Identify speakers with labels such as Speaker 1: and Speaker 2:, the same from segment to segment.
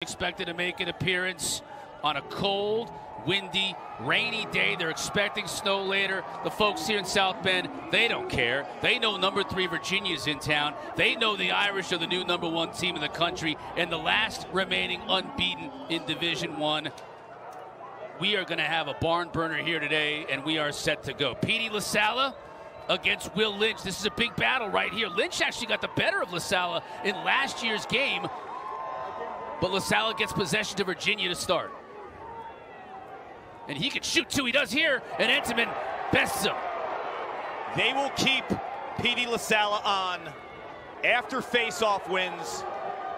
Speaker 1: Expected to make an appearance on a cold, windy, rainy day. They're expecting snow later. The folks here in South Bend, they don't care. They know number 3 Virginia's in town. They know the Irish are the new number 1 team in the country and the last remaining unbeaten in Division I. We are going to have a barn burner here today, and we are set to go. Petey LaSalla against Will Lynch. This is a big battle right here. Lynch actually got the better of LaSalla in last year's game, but LaSalla gets possession to Virginia to start. And he can shoot too. He does here. And Entenmann bests him.
Speaker 2: They will keep Petey LaSalla on after face-off wins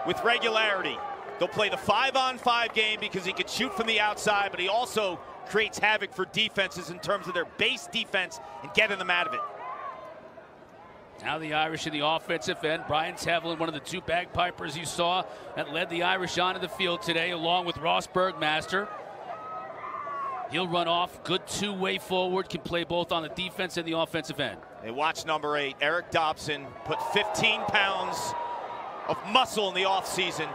Speaker 2: with regularity. They'll play the 5-on-5 game because he can shoot from the outside, but he also creates havoc for defenses in terms of their base defense and getting them out of it.
Speaker 1: Now the Irish in the offensive end. Brian Tevlin, one of the 2 bagpipers you saw that led the Irish onto the field today, along with Ross Bergmaster. He'll run off. Good two-way forward. Can play both on the defense and the offensive end.
Speaker 2: They watch number 8, Eric Dobson, put 15 pounds of muscle in the offseason.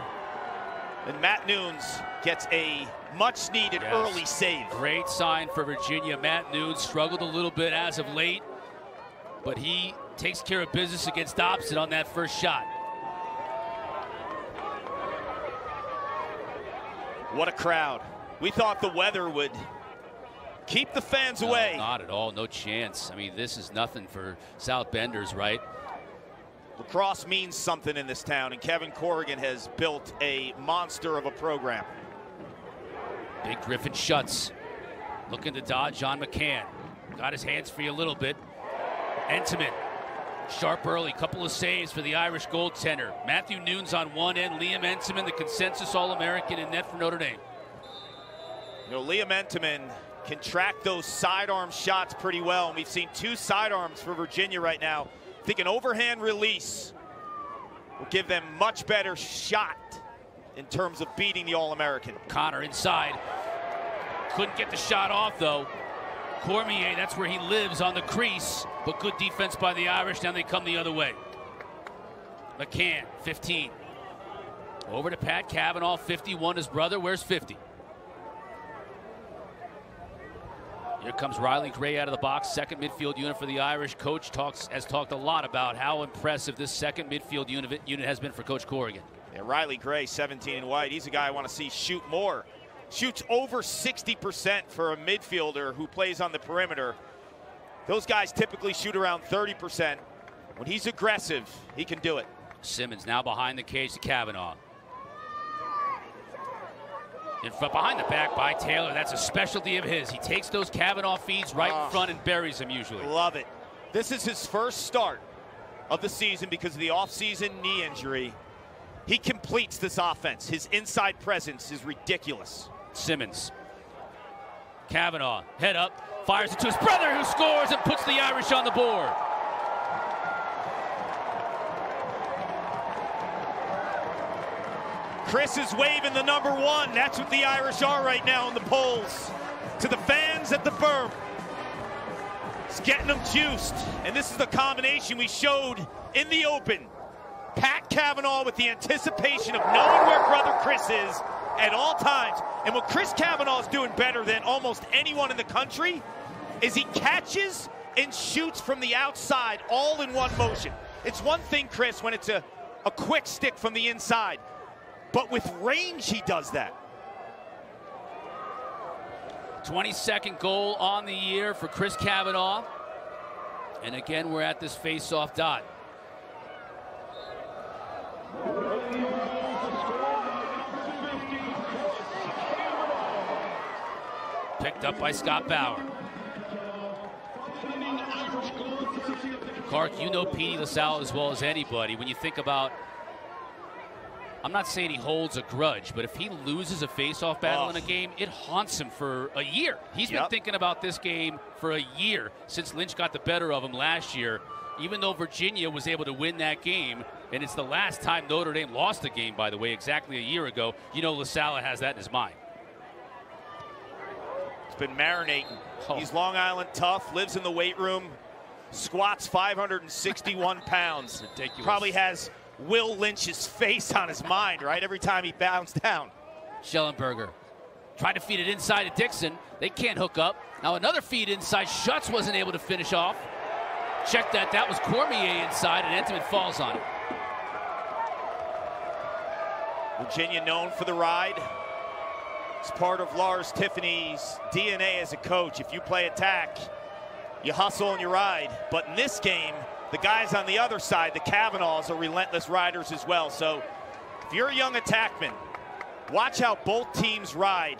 Speaker 2: And Matt Nunes gets a much-needed early save.
Speaker 1: Great sign for Virginia. Matt Nunes struggled a little bit as of late, but he takes care of business against Dobson on that first shot.
Speaker 2: What a crowd. We thought the weather would keep the fans away.
Speaker 1: Not at all, no chance. I mean, this is nothing for South Benders, right?
Speaker 2: Lacrosse means something in this town, and Kevin Corrigan has built a monster of a program.
Speaker 1: Big Griffin Schutz looking to dodge John McCann. Got his hands free a little bit. Entenmann, sharp early, couple of saves for the Irish goaltender. Matthew Nunes on one end, Liam Entenmann, the consensus All-American in net for Notre Dame.
Speaker 2: You know, Liam Entenmann can track those sidearm shots pretty well, and we've seen 2 sidearms for Virginia right now. I think an overhand release will give them much better shot in terms of beating the All-American.
Speaker 1: Connor inside. Couldn't get the shot off, though. Cormier, that's where he lives, on the crease, but good defense by the Irish. Now they come the other way. McCann, 15. Over to Pat Cavanaugh, 51, his brother. Where's 50? Here comes Riley Gray out of the box, second midfield unit for the Irish. Coach has talked a lot about how impressive this second midfield unit has been for Coach Corrigan.
Speaker 2: Yeah, Riley Gray, 17 and white. He's a guy I want to see shoot more. Shoots over 60% for a midfielder who plays on the perimeter. Those guys typically shoot around 30%. When he's aggressive, he can do it.
Speaker 1: Simmons now behind the cage to Cavanaugh. In front, behind the back by Taylor. That's a specialty of his. He takes those Cavanaugh feeds right in front and buries them usually.
Speaker 2: Love it. This is his first start of the season because of the offseason knee injury. He completes this offense. His inside presence is ridiculous.
Speaker 1: Simmons. Cavanaugh, head up, fires it to his brother who scores and puts the Irish on the board.
Speaker 2: Chris is waving the number 1. That's what the Irish are right now in the polls. To the fans at the berm. It's getting them juiced. And this is the combination we showed in the open. Pat Cavanaugh with the anticipation of knowing where brother Chris is at all times. And what Chris Cavanaugh is doing better than almost anyone in the country is he catches and shoots from the outside all in one motion. It's one thing, Chris, when it's a quick stick from the inside. But with range, he does that.
Speaker 1: 22nd goal on the year for Chris Cavanaugh. And again, we're at this face-off dot. Picked up by Scott Bauer. Clark, you know Petey LaSalla as well as anybody. When you think about, I'm not saying he holds a grudge, but if he loses a face-off battle in a game, it haunts him for a year. He's been thinking about this game for a year since Lynch got the better of him last year. Even though Virginia was able to win that game, and it's the last time Notre Dame lost a game, by the way, exactly a year ago, you know LaSalla has that in his mind.
Speaker 2: It's been marinating. He's Long Island tough, lives in the weight room, squats 561 pounds.
Speaker 1: Ridiculous.
Speaker 2: Probably has Will Lynch's face on his mind, right? Every time he bounds down.
Speaker 1: Schellenberger tried to feed it inside to Dixon. They can't hook up. Now another feed inside. Schutz wasn't able to finish off. Check that. That was Cormier inside, and Entenmann falls on it.
Speaker 2: Virginia known for the ride. It's part of Lars Tiffany's DNA as a coach. If you play attack, you hustle and you ride. But in this game, the guys on the other side, the Kavanaughs, are relentless riders as well. So if you're a young attackman, watch how both teams ride.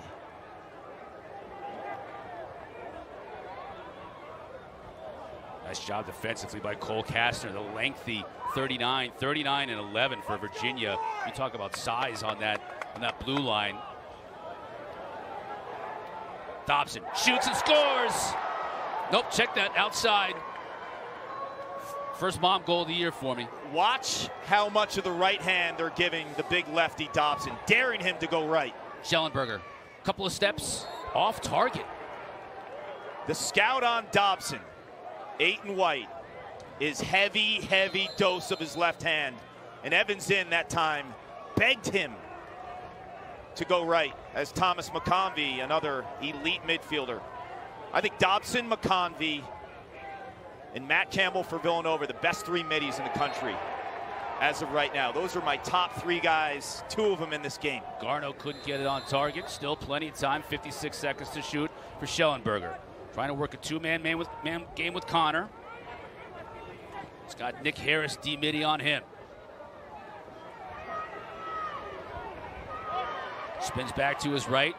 Speaker 1: Nice job defensively by Cole Kastner. The lengthy 39 and 11 for Virginia. You talk about size on that blue line. Dobson shoots and scores. Nope, check that, outside. First Mom goal of the year for me.
Speaker 2: Watch how much of the right hand they're giving the big lefty Dobson, daring him to go right.
Speaker 1: Schellenberger, couple of steps off target.
Speaker 2: The scout on Dobson, Aiton White, is heavy dose of his left hand. And Evans in that time begged him to go right, as Thomas McConvey, another elite midfielder. I think Dobson, McConvey, and Matt Campbell for Villanova, the best three middies in the country as of right now. Those are my top three guys, two of them in this game.
Speaker 1: Garneau couldn't get it on target. Still plenty of time, 56 seconds to shoot for Schellenberger. Trying to work a two-man game with Connor. He's got Nick Harris D-midi on him. Spins back to his right.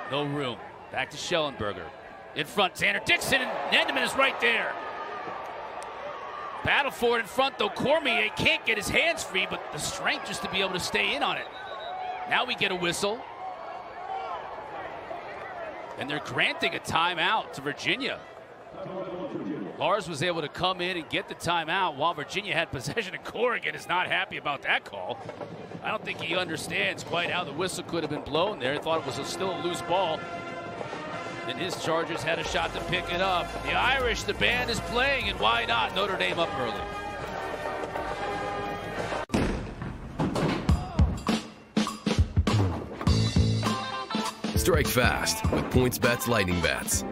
Speaker 1: No room. Back to Schellenberger. In front, Xander Dixon, and Entenmann is right there. Battle for it in front, though. Cormier can't get his hands free, but the strength just to be able to stay in on it. Now we get a whistle. And they're granting a timeout to Virginia. Lars was able to come in and get the timeout while Virginia had possession, and Corrigan is not happy about that call. I don't think he understands quite how the whistle could have been blown there. He thought it was still a loose ball. And his Chargers had a shot to pick it up. The Irish, the band is playing, and why not? Notre Dame up early.
Speaker 3: Strike fast with PointsBet's Lightning Bets.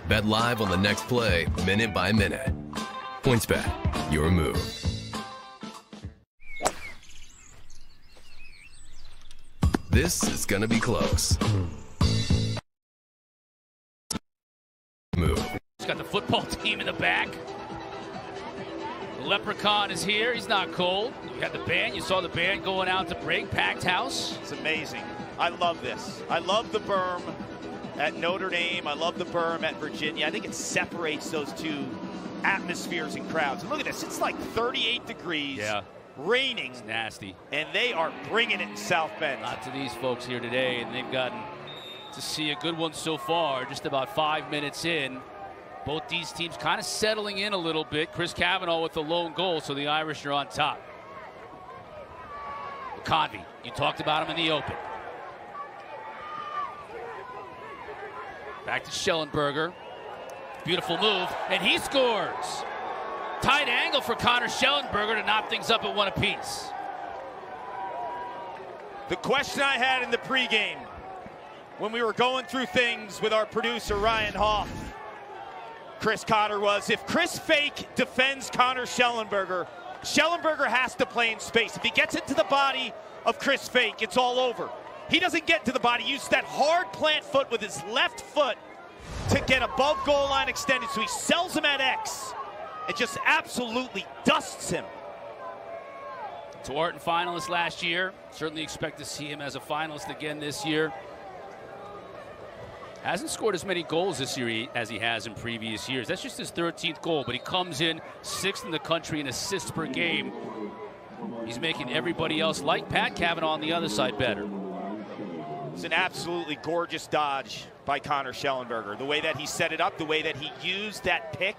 Speaker 3: Bet live on the next play, minute by minute. PointsBet, your move. This is gonna be close. Move.
Speaker 1: He's got the football team in the back. The Leprechaun is here. He's not cold. We had the band. You saw the band going out to break. Packed house.
Speaker 2: It's amazing. I love this. I love the berm at Notre Dame. I love the berm at Virginia. I think it separates those two atmospheres and crowds. And look at this. It's like 38 degrees.
Speaker 1: Yeah.
Speaker 2: Raining.
Speaker 1: It's nasty.
Speaker 2: And they are bringing it in South Bend.
Speaker 1: Not to these folks here today, and they've gotten to see a good one so far, just about 5 minutes in. Both these teams kind of settling in a little bit. Chris Kavanaugh with the lone goal, so the Irish are on top. McConvey, you talked about him in the open. Back to Schellenberger. Beautiful move, and he scores. Tight angle for Connor Schellenberger to knock things up at one apiece.
Speaker 2: The question I had in the pregame when we were going through things with our producer, Ryan Hoff, Chris Cotter, was if Chris Fake defends Connor Schellenberger, Schellenberger has to play in space. If he gets into the body of Chris Fake, it's all over. He doesn't get to the body. He uses that hard plant foot with his left foot to get above goal line extended, so he sells him at X. It just absolutely dusts him.
Speaker 1: Tewaaraton finalist last year. Certainly expect to see him as a finalist again this year. Hasn't scored as many goals this year as he has in previous years. That's just his 13th goal, but he comes in 6th in the country in assists per game. He's making everybody else, like Pat Kavanaugh on the other side, better.
Speaker 2: It's an absolutely gorgeous dodge by Connor Schellenberger. The way that he set it up, the way that he used that pick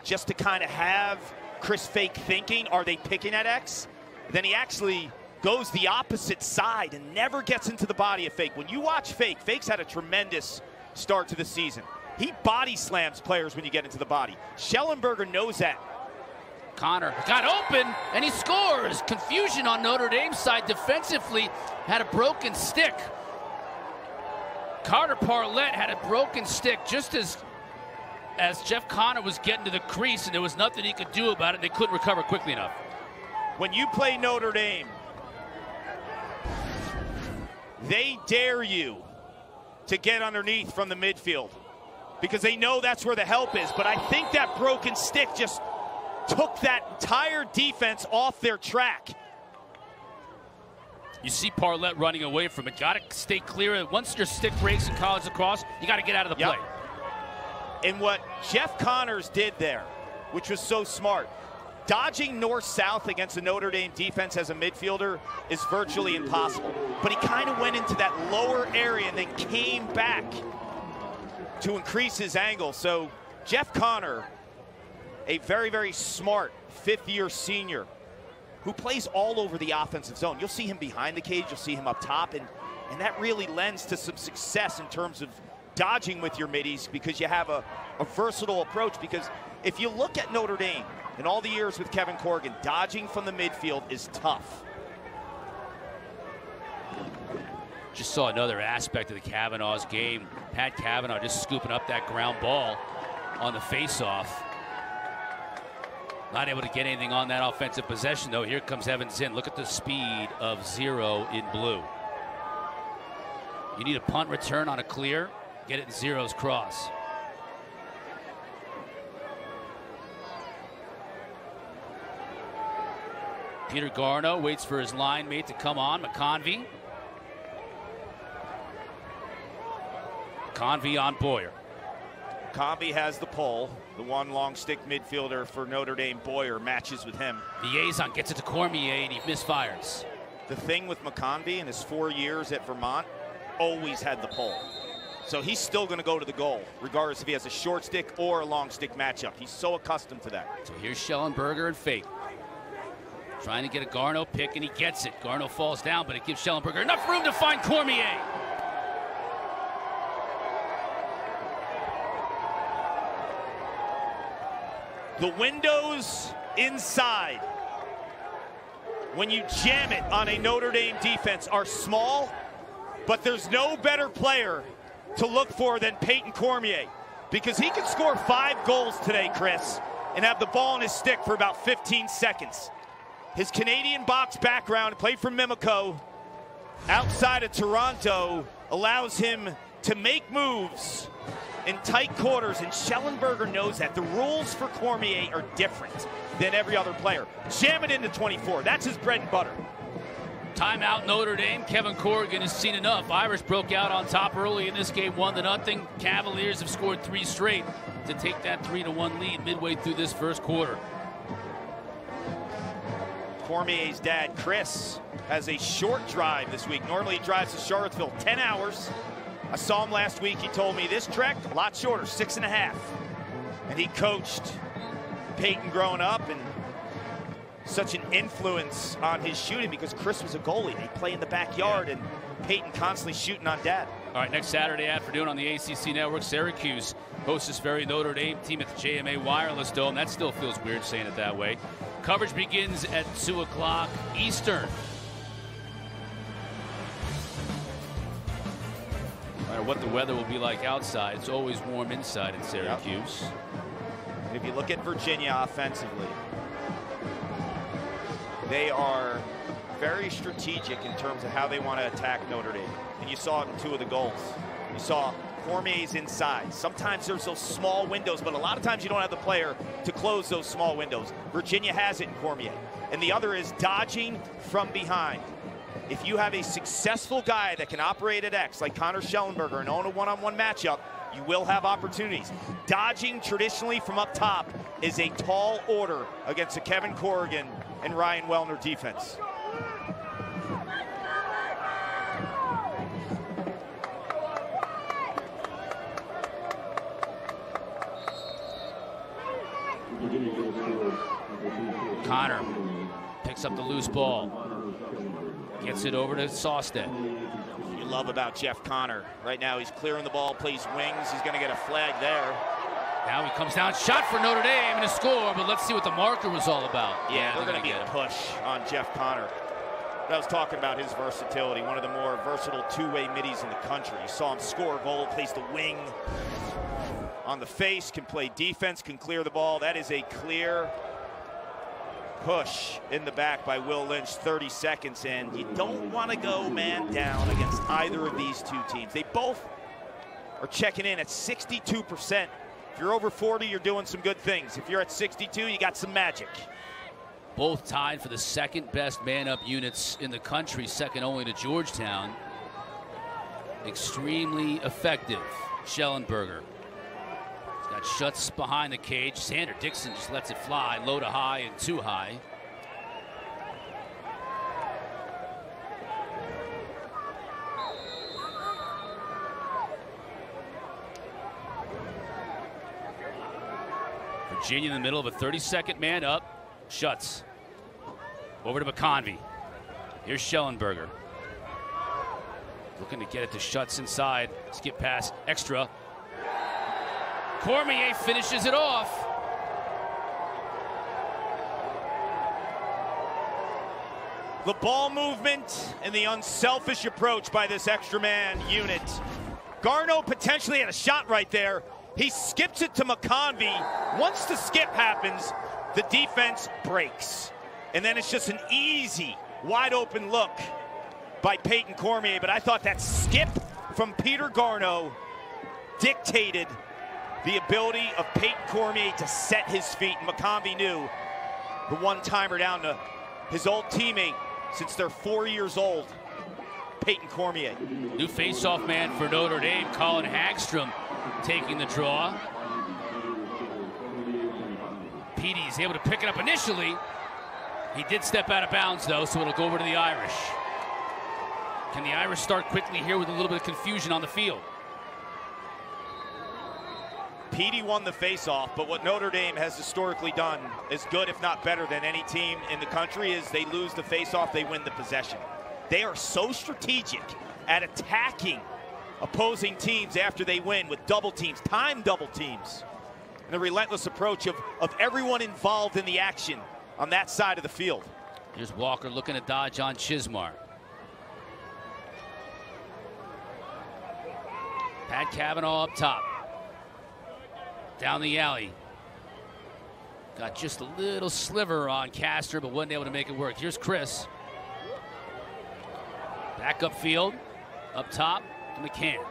Speaker 2: just to kind of have Chris Fake thinking, are they picking at X? Then he actually goes the opposite side and never gets into the body of Fake. When you watch Fake, Fake's had a tremendous start to the season. He body slams players when you get into the body. Schellenberger knows that.
Speaker 1: Connor got open, and he scores. Confusion on Notre Dame's side defensively. Had a broken stick. Carter Parlett had a broken stick just as Jeff Connor was getting to the crease, and there was nothing he could do about it. They couldn't recover quickly enough.
Speaker 2: When you play Notre Dame, they dare you to get underneath from the midfield because they know that's where the help is. But I think that broken stick just took that entire defense off their track.
Speaker 1: You see Parlett running away from it. Got to stay clear. Once your stick breaks in college lacrosse, you got to get out of the play.
Speaker 2: And what Jeff Connors did there, which was so smart, dodging north-south against the Notre Dame defense as a midfielder is virtually impossible. But he kind of went into that lower area and then came back to increase his angle. So Jeff Connor, a very, very smart fifth-year senior who plays all over the offensive zone. You'll see him behind the cage, you'll see him up top, and that really lends to some success in terms of dodging with your middies because you have a versatile approach. Because if you look at Notre Dame, in all the years with Kevin Corrigan, dodging from the midfield is tough.
Speaker 1: Just saw another aspect of the Kavanaugh's game. Pat Cavanaugh just scooping up that ground ball on the face-off. Not able to get anything on that offensive possession, though. Here comes Evan Zinn. Look at the speed of 0 in blue. You need a punt return on a clear. Get it in Zero's cross. Peter Garneau waits for his line mate to come on. McConvey. McConvey on Boyer.
Speaker 2: McConvey has the pull. The one long stick midfielder for Notre Dame, Boyer, matches with him.
Speaker 1: Liaison gets it to Cormier and he misfires.
Speaker 2: The thing with McConvey in his 4 years at Vermont, always had the pull. So he's still going to go to the goal, regardless if he has a short stick or a long stick matchup. He's so accustomed to that.
Speaker 1: So here's Schellenberger and Fake. Trying to get a Garneau pick, and he gets it. Garneau falls down, but it gives Schellenberger enough room to find Cormier.
Speaker 2: The windows inside, when you jam it on a Notre Dame defense, are small, but there's no better player to look for than Peyton Cormier, because he could score 5 goals today, Chris, and have the ball in his stick for about 15 seconds. His Canadian box background, played for Mimico outside of Toronto, allows him to make moves in tight quarters, and Schellenberger knows that. The rules for Cormier are different than every other player. Jam it into 24. That's his bread and butter.
Speaker 1: Timeout Notre Dame. Kevin Corrigan has seen enough. Irish broke out on top early in this game, 1-0. Cavaliers have scored 3 straight to take that 3-1 lead midway through this first quarter.
Speaker 2: Cormier's dad, Chris, has a short drive this week. Normally he drives to Charlottesville 10 hours. I saw him last week. He told me this trek, a lot shorter, 6.5. And he coached Peyton growing up, and such an influence on his shooting because Chris was a goalie. They play in the backyard, and Peyton constantly shooting on dad.
Speaker 1: All right, next Saturday afternoon on the ACC Network, Syracuse hosts this very Notre Dame team at the JMA Wireless Dome. That still feels weird saying it that way. Coverage begins at 2 o'clock Eastern. No matter what the weather will be like outside, it's always warm inside in Syracuse.
Speaker 2: Yep. If you look at Virginia offensively, they are very strategic in terms of how they want to attack Notre Dame. And you saw it in 2 of the goals. You saw Cormier's inside. Sometimes there's those small windows, but a lot of times you don't have the player to close those small windows. Virginia has it in Cormier. And the other is dodging from behind. If you have a successful guy that can operate at X, like Connor Schellenberger, and own a one-on-one matchup, you will have opportunities. Dodging traditionally from up top is a tall order against a Kevin Corrigan and Ryan Wellner defense.
Speaker 1: Connor picks up the loose ball. Gets it over to Sawstead.
Speaker 2: You love about Jeff Connor. Right now he's clearing the ball, plays wings. He's going to get a flag there.
Speaker 1: Now he comes down, shot for Notre Dame and a score, but let's see what the marker was all about.
Speaker 2: Yeah, they're going to be a push on Jeff Connor. But I was talking about his versatility, one of the more versatile two-way middies in the country. You saw him score a goal, plays the wing on the face, can play defense, can clear the ball. That is a clear push in the back by Will Lynch, 30 seconds, and you don't want to go man down against either of these two teams. They both are checking in at 62%. If you're over 40, you're doing some good things. If you're at 62, you got some magic.
Speaker 1: Both tied for the second best man-up units in the country, second only to Georgetown. Extremely effective, Schellenberger. He's got Schutz behind the cage. Sander Dixon just lets it fly, low to high and too high. Virginia in the middle of a 30-second man up. Schutz. Over to McConvey. Here's Schellenberger. Looking to get it to Schutz inside. Skip pass. Extra. Cormier finishes it off.
Speaker 2: The ball movement and the unselfish approach by this extra man unit. Garneau potentially had a shot right there. He skips it to McConvey. Once the skip happens, the defense breaks. And then it's just an easy, wide open look by Peyton Cormier. But I thought that skip from Peter Garneau dictated the ability of Peyton Cormier to set his feet. And McConvey knew the one-timer down to his old teammate since they're 4 years old, Peyton Cormier.
Speaker 1: New face-off man for Notre Dame, Colin Hagstrom taking the draw. Petey's able to pick it up initially. He did step out of bounds, though, so it'll go over to the Irish. Can the Irish start quickly here with a little bit of confusion on the field?
Speaker 2: Petey won the face-off, but what Notre Dame has historically done is good, if not better, than any team in the country is they lose the face-off, they win the possession. They are so strategic at attacking opposing teams after they win with double teams, time double teams, and the relentless approach of everyone involved in the action on that side of the field.
Speaker 1: Here's Walker looking to dodge on Chismar. Pat Cavanaugh up top. Down the alley. Got just a little sliver on Castor, but wasn't able to make it work. Here's Chris. Back upfield. Up top to McCann.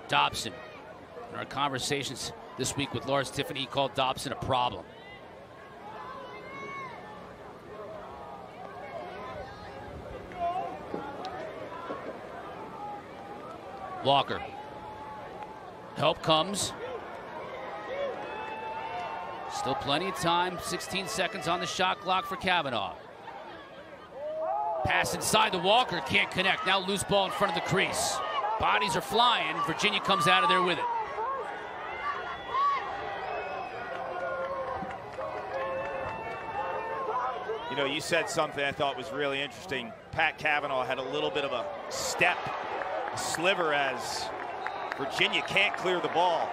Speaker 1: Dobson. In our conversations this week with Lars Tiffany, he called Dobson a problem. Walker. Help comes. Still plenty of time. 16 seconds on the shot clock for Cavanaugh. Pass inside the Walker. Can't connect. Now loose ball in front of the crease. Bodies are flying. Virginia comes out of there with it.
Speaker 2: You know, you said something I thought was really interesting. Pat Cavanaugh had a little bit of a step, a sliver, as Virginia can't clear the ball.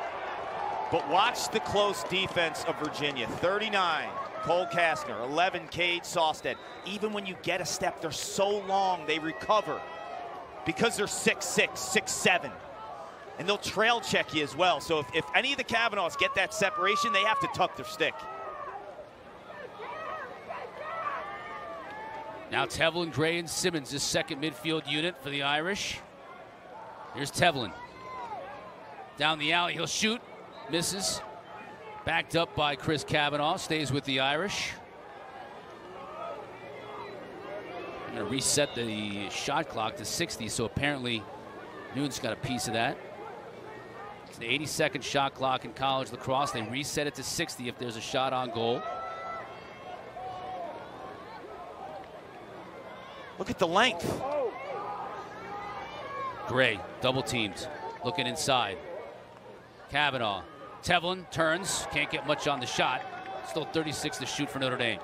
Speaker 2: But watch the close defense of Virginia. 39, Cole Kastner. 11, Cade Sawstead. Even when you get a step, they're so long, they recover. Because they're 6'6", 6'7". And they'll trail check you as well. So if any of the Cavanaughs get that separation, they have to tuck their stick.
Speaker 1: Now Tevlin, Gray, and Simmons, this second midfield unit for the Irish. Here's Tevlin. Down the alley, he'll shoot. Misses. Backed up by Chris Cavanaugh. Stays with the Irish. I'm going to reset the shot clock to 60, so apparently Noon's got a piece of that. It's an 80-second shot clock in college lacrosse. They reset it to 60 if there's a shot on goal.
Speaker 2: Look at the length.
Speaker 1: Gray, double teamed, looking inside. Cavanaugh. Tevlin turns, can't get much on the shot. Still 36 to shoot for Notre Dame.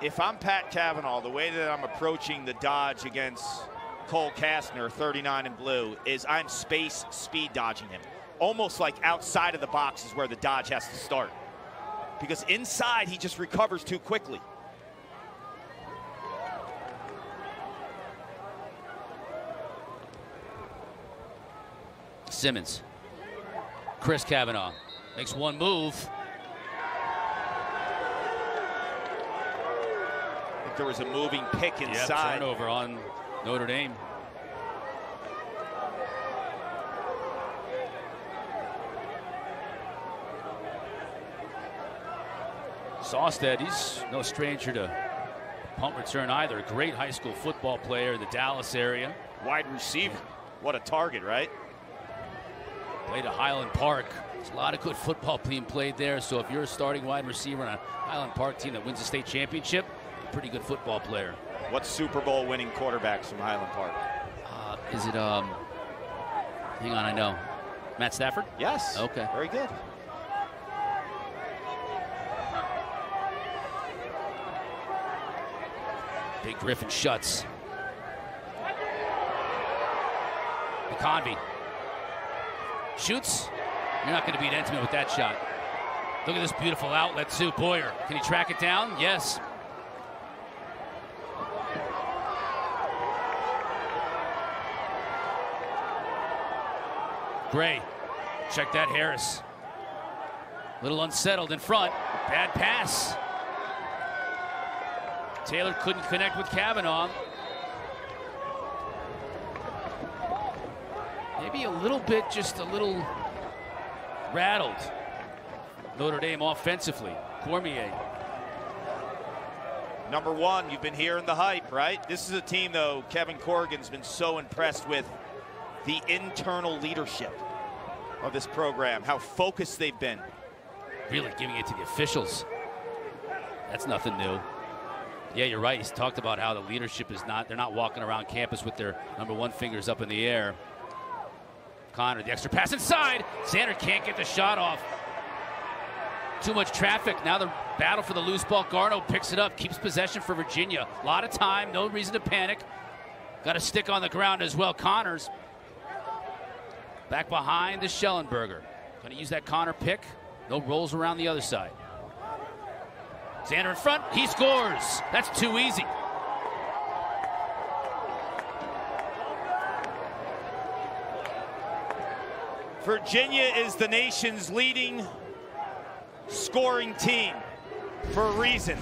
Speaker 2: If I'm Pat Cavanaugh, the way that I'm approaching the dodge against Cole Kastner, 39 in blue, is I'm space speed dodging him. Almost like outside of the box is where the dodge has to start. Because inside, he just recovers too quickly.
Speaker 1: Simmons. Chris Kavanaugh makes one move.
Speaker 2: I think there was a moving pick inside.
Speaker 1: Yep, turnover on Notre Dame. Sawstead, he's no stranger to punt return either. Great high school football player in the Dallas area.
Speaker 2: Wide receiver. What a target, right?
Speaker 1: Played at Highland Park. There's a lot of good football being played there. So if you're a starting wide receiver on a Highland Park team that wins the state championship, a pretty good football player.
Speaker 2: What Super Bowl winning quarterbacks from Highland Park?
Speaker 1: Is it, hang on, I know. Matt Stafford?
Speaker 2: Yes.
Speaker 1: Okay.
Speaker 2: Very good.
Speaker 1: Big Griffin shuts. McConvey shoots. You're not going to beat Entenmann with that shot. Look at this beautiful outlet too. Boyer, can he track it down? Yes. Gray, check that Harris. Little unsettled in front. Bad pass. Taylor couldn't connect with Kavanaugh. Maybe a little bit, just a little rattled. Notre Dame offensively. Cormier.
Speaker 2: Number one, you've been hearing the hype, right? This is a team, though, Kevin Corrigan's been so impressed with the internal leadership of this program, how focused they've been.
Speaker 1: Really giving it to the officials. That's nothing new. Yeah, you're right. He's talked about how the leadership is not, they're not walking around campus with their number one fingers up in the air. Connor, the extra pass inside. Xander can't get the shot off. Too much traffic. Now the battle for the loose ball. Garno picks it up, keeps possession for Virginia. A lot of time, no reason to panic. Got a stick on the ground as well. Connors back behind the Schellenberger. Going to use that Connor pick. No rolls around the other side. Xander in front, he scores. That's too easy.
Speaker 2: Virginia is the nation's leading scoring team for a reason.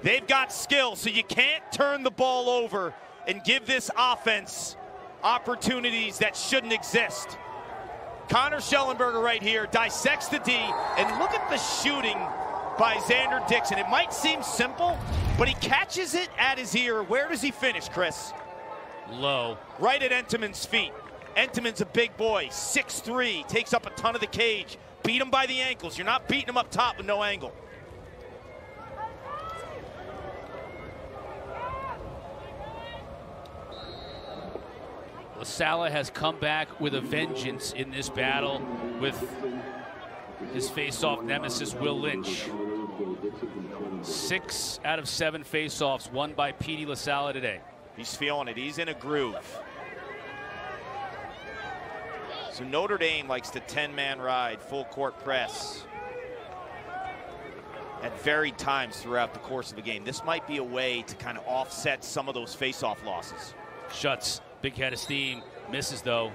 Speaker 2: They've got skill, so you can't turn the ball over and give this offense opportunities that shouldn't exist. Connor Schellenberger right here dissects the D, and look at the shooting by Xander Dixon. It might seem simple, but he catches it at his ear. Where does he finish, Chris?
Speaker 1: Low.
Speaker 2: Right at Entenmann's feet. Entenmann's a big boy, 6'3", takes up a ton of the cage. Beat him by the ankles. You're not beating him up top with no angle.
Speaker 1: LaSalle has come back with a vengeance in this battle with his face-off nemesis, Will Lynch. 6 out of 7 face-offs won by Petey LaSalle today.
Speaker 2: He's feeling it. He's in a groove. So Notre Dame likes the 10-man ride, full court press at varied times throughout the course of a game. This might be a way to kind of offset some of those face-off losses.
Speaker 1: Shuts, big head of steam, misses though.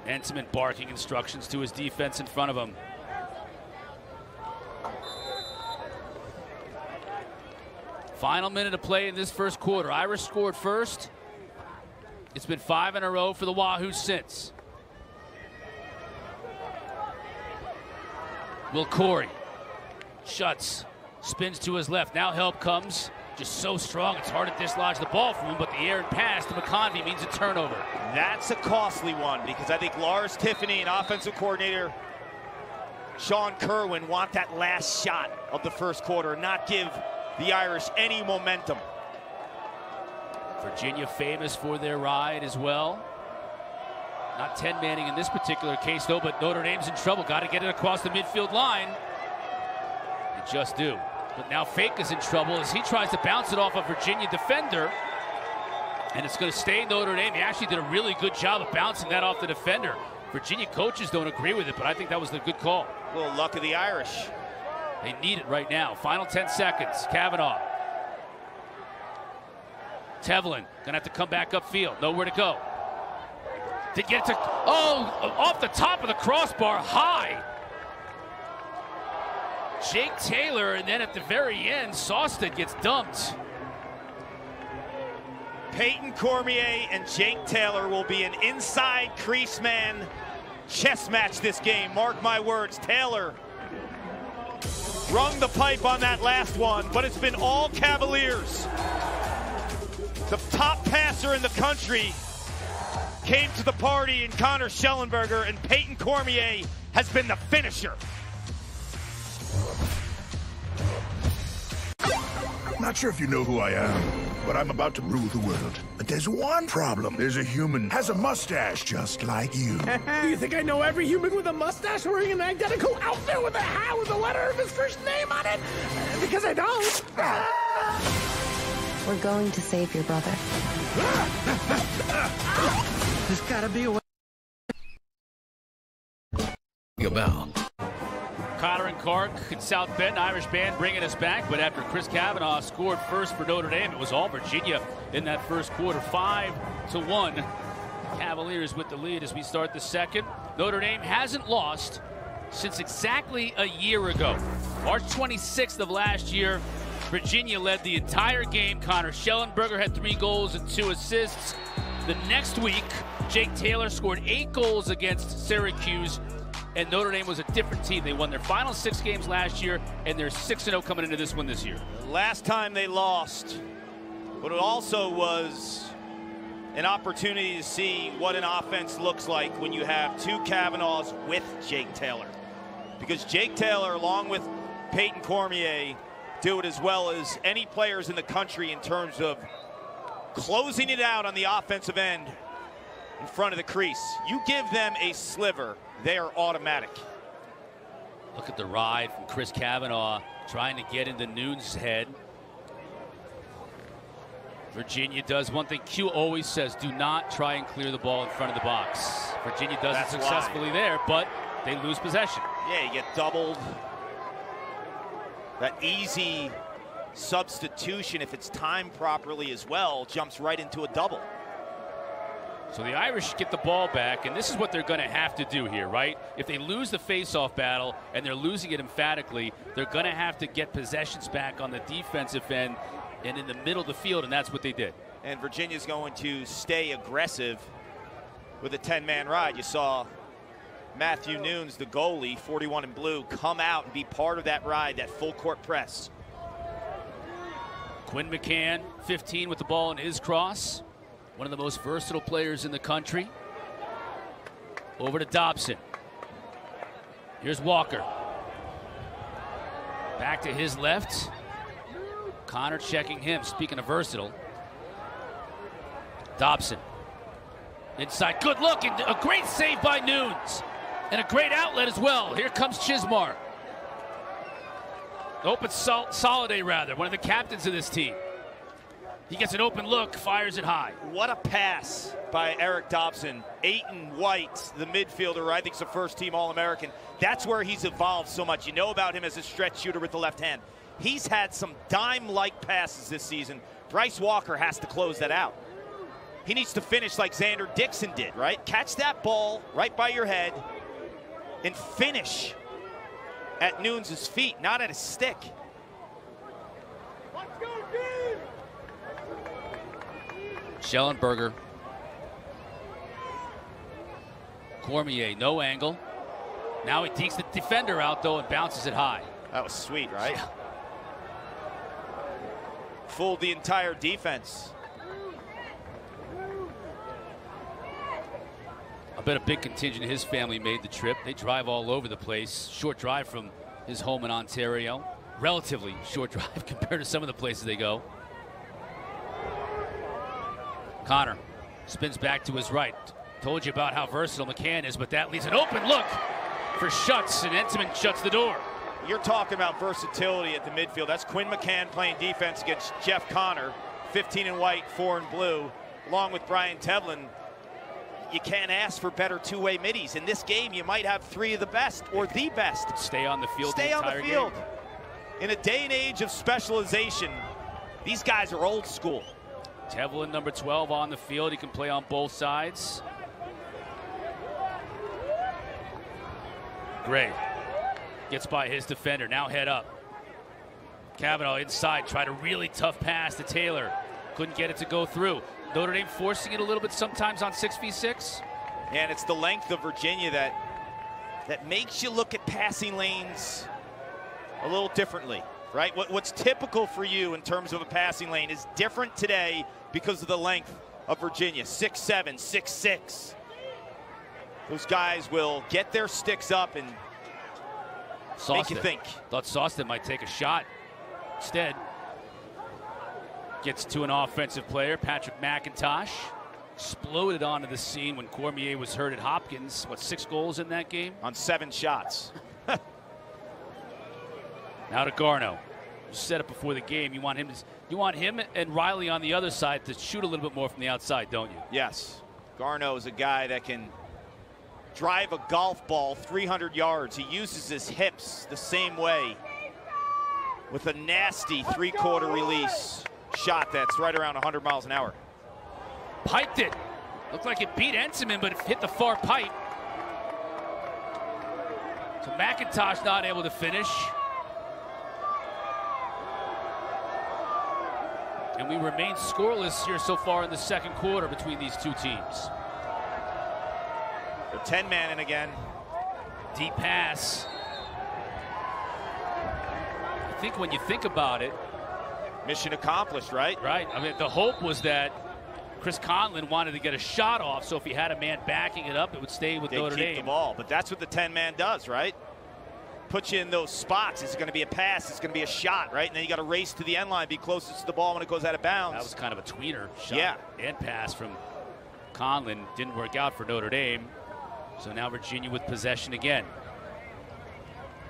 Speaker 1: Entenmann barking instructions to his defense in front of him. Final minute of play in this first quarter. Irish scored first. It's been 5 in a row for the Wahoos since. Will Corey shuts, spins to his left. Now help comes. Just so strong, it's hard to dislodge the ball from him, but the errant pass to McConvey means a turnover.
Speaker 2: That's a costly one, because I think Lars Tiffany and offensive coordinator Sean Kerwin want that last shot of the first quarter and not give the Irish any momentum.
Speaker 1: Virginia famous for their ride as well. Not 10-manning in this particular case, though, but Notre Dame's in trouble. Got to get it across the midfield line. They just do. But now Fake is in trouble as he tries to bounce it off a Virginia defender. And it's going to stay Notre Dame. He actually did a really good job of bouncing that off the defender. Virginia coaches don't agree with it, but I think that was the good call.
Speaker 2: A little luck of the Irish.
Speaker 1: They need it right now. Final 10 seconds. Kavanaugh. Tevlin going to have to come back upfield. Nowhere to go. to get to, off the top of the crossbar, high. Jake Taylor, and then at the very end, Sawstead gets dumped.
Speaker 2: Peyton Cormier and Jake Taylor will be an inside crease man chess match this game. Mark my words. Taylor rung the pipe on that last one, but it's been all Cavaliers. The top passer in the country came to the party in Connor Schellenberger, and Peyton Cormier has been the finisher.
Speaker 4: Not sure if you know who I am, but I'm about to rule the world. But there's one problem. There's a human, has a mustache just like you.
Speaker 5: Do you think I know every human with a mustache wearing an identical outfit with a hat with the letter of his first name on it? Because I don't.
Speaker 6: We're going to save your brother.
Speaker 5: There's gotta be a way.
Speaker 3: About.
Speaker 1: Cotter and Clark in South Bend, Irish band bringing us back, but after Chris Kavanaugh scored first for Notre Dame, it was all Virginia in that first quarter, 5-1. Cavaliers with the lead as we start the second. Notre Dame hasn't lost since exactly a year ago. March 26th of last year, Virginia led the entire game. Connor Schellenberger had 3 goals and 2 assists. The next week, Jake Taylor scored 8 goals against Syracuse, and Notre Dame was a different team. They won their final 6 games last year, and they're 6-0 coming into this one this year.
Speaker 2: Last time they lost, but it also was an opportunity to see what an offense looks like when you have 2 Kavanaughs with Jake Taylor. Because Jake Taylor, along with Peyton Cormier, do it as well as any players in the country in terms of closing it out on the offensive end in front of the crease. You give them a sliver, they are automatic.
Speaker 1: Look at the ride from Chris Kavanaugh trying to get into Noon's head. Virginia does one thing Q always says: do not try and clear the ball in front of the box. Virginia does it successfully there, but they lose possession.
Speaker 2: Yeah, you get doubled. That easy substitution, if it's timed properly as well, jumps right into a double.
Speaker 1: So the Irish get the ball back, and this is what they're going to have to do here, right? If they lose the face-off battle, and they're losing it emphatically, they're going to have to get possessions back on the defensive end and in the middle of the field, and that's what they did.
Speaker 2: And Virginia's going to stay aggressive with a 10-man ride. You saw Matthew Nunes, the goalie, 41 in blue, come out and be part of that ride, that full-court press.
Speaker 1: Quinn McCann, 15 with the ball in his cross. One of the most versatile players in the country. Over to Dobson. Here's Walker. Back to his left. Connor checking him. Speaking of versatile. Dobson. Inside. Good look. And a great save by Nunes. And a great outlet as well. Here comes Chismar. Open Soliday, rather. One of the captains of this team. He gets an open look, fires it high.
Speaker 2: What a pass by Eric Dobson. Aiton White, the midfielder, I think is a first-team All-American. That's where he's evolved so much. You know about him as a stretch shooter with the left hand. He's had some dime-like passes this season. Bryce Walker has to close that out. He needs to finish like Xander Dixon did, right? Catch that ball right by your head and finish at Nunes' feet, not at his stick.
Speaker 1: Schellenberger. Cormier, no angle. Now he takes the defender out, though, and bounces it high.
Speaker 2: That was sweet, right? Yeah. Fooled the entire defense.
Speaker 1: I bet a big contingent of his family made the trip. They drive all over the place. Short drive from his home in Ontario. Relatively short drive compared to some of the places they go. Connor spins back to his right. Told you about how versatile McCann is, but that leaves an open look for Schutz, and Entenmann shuts the door.
Speaker 2: You're talking about versatility at the midfield. That's Quinn McCann playing defense against Jeff Connor, 15 in white, 4 in blue, along with Brian Tevlin. You can't ask for better two-way middies. In this game, you might have 3 of the best or the best.
Speaker 1: Stay on the field.
Speaker 2: Stay
Speaker 1: the
Speaker 2: on the field.
Speaker 1: Game.
Speaker 2: In a day and age of specialization, these guys are old school.
Speaker 1: Tevlin, number 12, on the field. He can play on both sides. Gray gets by his defender, now head up. Kavanaugh inside, tried a really tough pass to Taylor. Couldn't get it to go through. Notre Dame forcing it a little bit sometimes on 6v6.
Speaker 2: And it's the length of Virginia that makes you look at passing lanes a little differently, right? What's typical for you in terms of a passing lane is different today because of the length of Virginia. 6'7", 6'6". Those guys will get their sticks up and make you think.
Speaker 1: Thought Sawston might take a shot. Instead, gets to an offensive player, Patrick McIntosh. Exploded onto the scene when Cormier was hurt at Hopkins. What, 6 goals in that game?
Speaker 2: On 7 shots.
Speaker 1: Now to Garneau. Set up before the game. You want him and Riley on the other side to shoot a little bit more from the outside, don't you?
Speaker 2: Yes. Garneau is a guy that can drive a golf ball 300 yards. He uses his hips the same way with a nasty 3/4 release shot that's right around 100 miles an hour.
Speaker 1: Piped it. Looked like it beat Enseman, but it hit the far pipe. So McIntosh not able to finish. And we remain scoreless here so far in the second quarter between these two teams.
Speaker 2: The 10-man in again.
Speaker 1: Deep pass. I think when you think about it,
Speaker 2: mission accomplished, right?
Speaker 1: Right. I mean, the hope was that Chris Conlon wanted to get a shot off, so if he had a man backing it up, it would stay with Notre Dame.
Speaker 2: Keep the ball, but that's what the 10-man does, right? Put you in those spots. It's going to be a pass. It's going to be a shot, right? And then you got to race to the end line, be closest to the ball when it goes out of bounds.
Speaker 1: That was kind of a tweener shot and pass from Conlon. Didn't work out for Notre Dame. So now Virginia with possession again.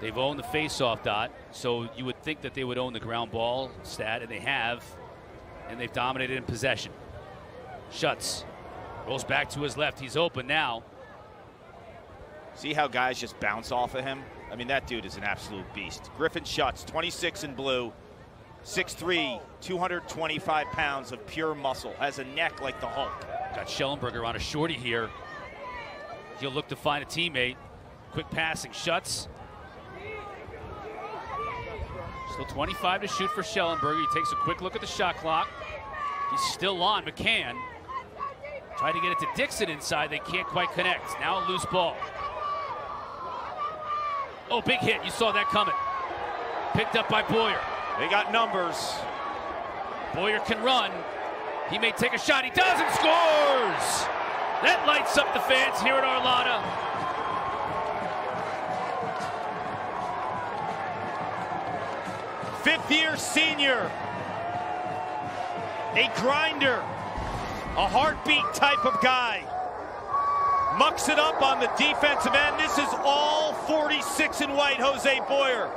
Speaker 1: They've owned the faceoff dot, so you would think that they would own the ground ball stat, and they have, and they've dominated in possession. Schutz rolls back to his left. He's open now.
Speaker 2: See how guys just bounce off of him? I mean, that dude is an absolute beast. Griffin Schutz, 26 in blue, 6'3", 225 pounds of pure muscle, has a neck like the Hulk.
Speaker 1: Got Schellenberger on a shorty here. He'll look to find a teammate. Quick passing, Schutz. Still 25 to shoot for Schellenberger. He takes a quick look at the shot clock. He's still on. McCann tried to get it to Dixon inside. They can't quite connect. Now a loose ball. Oh, big hit. You saw that coming. Picked up by Boyer.
Speaker 2: They got numbers.
Speaker 1: Boyer can run. He may take a shot. He does and scores! That lights up the fans here at Arlada.
Speaker 2: Fifth-year senior. A grinder. A heartbeat type of guy. Mucks it up on the defensive end. This is all 46 in white, Jose Boyer.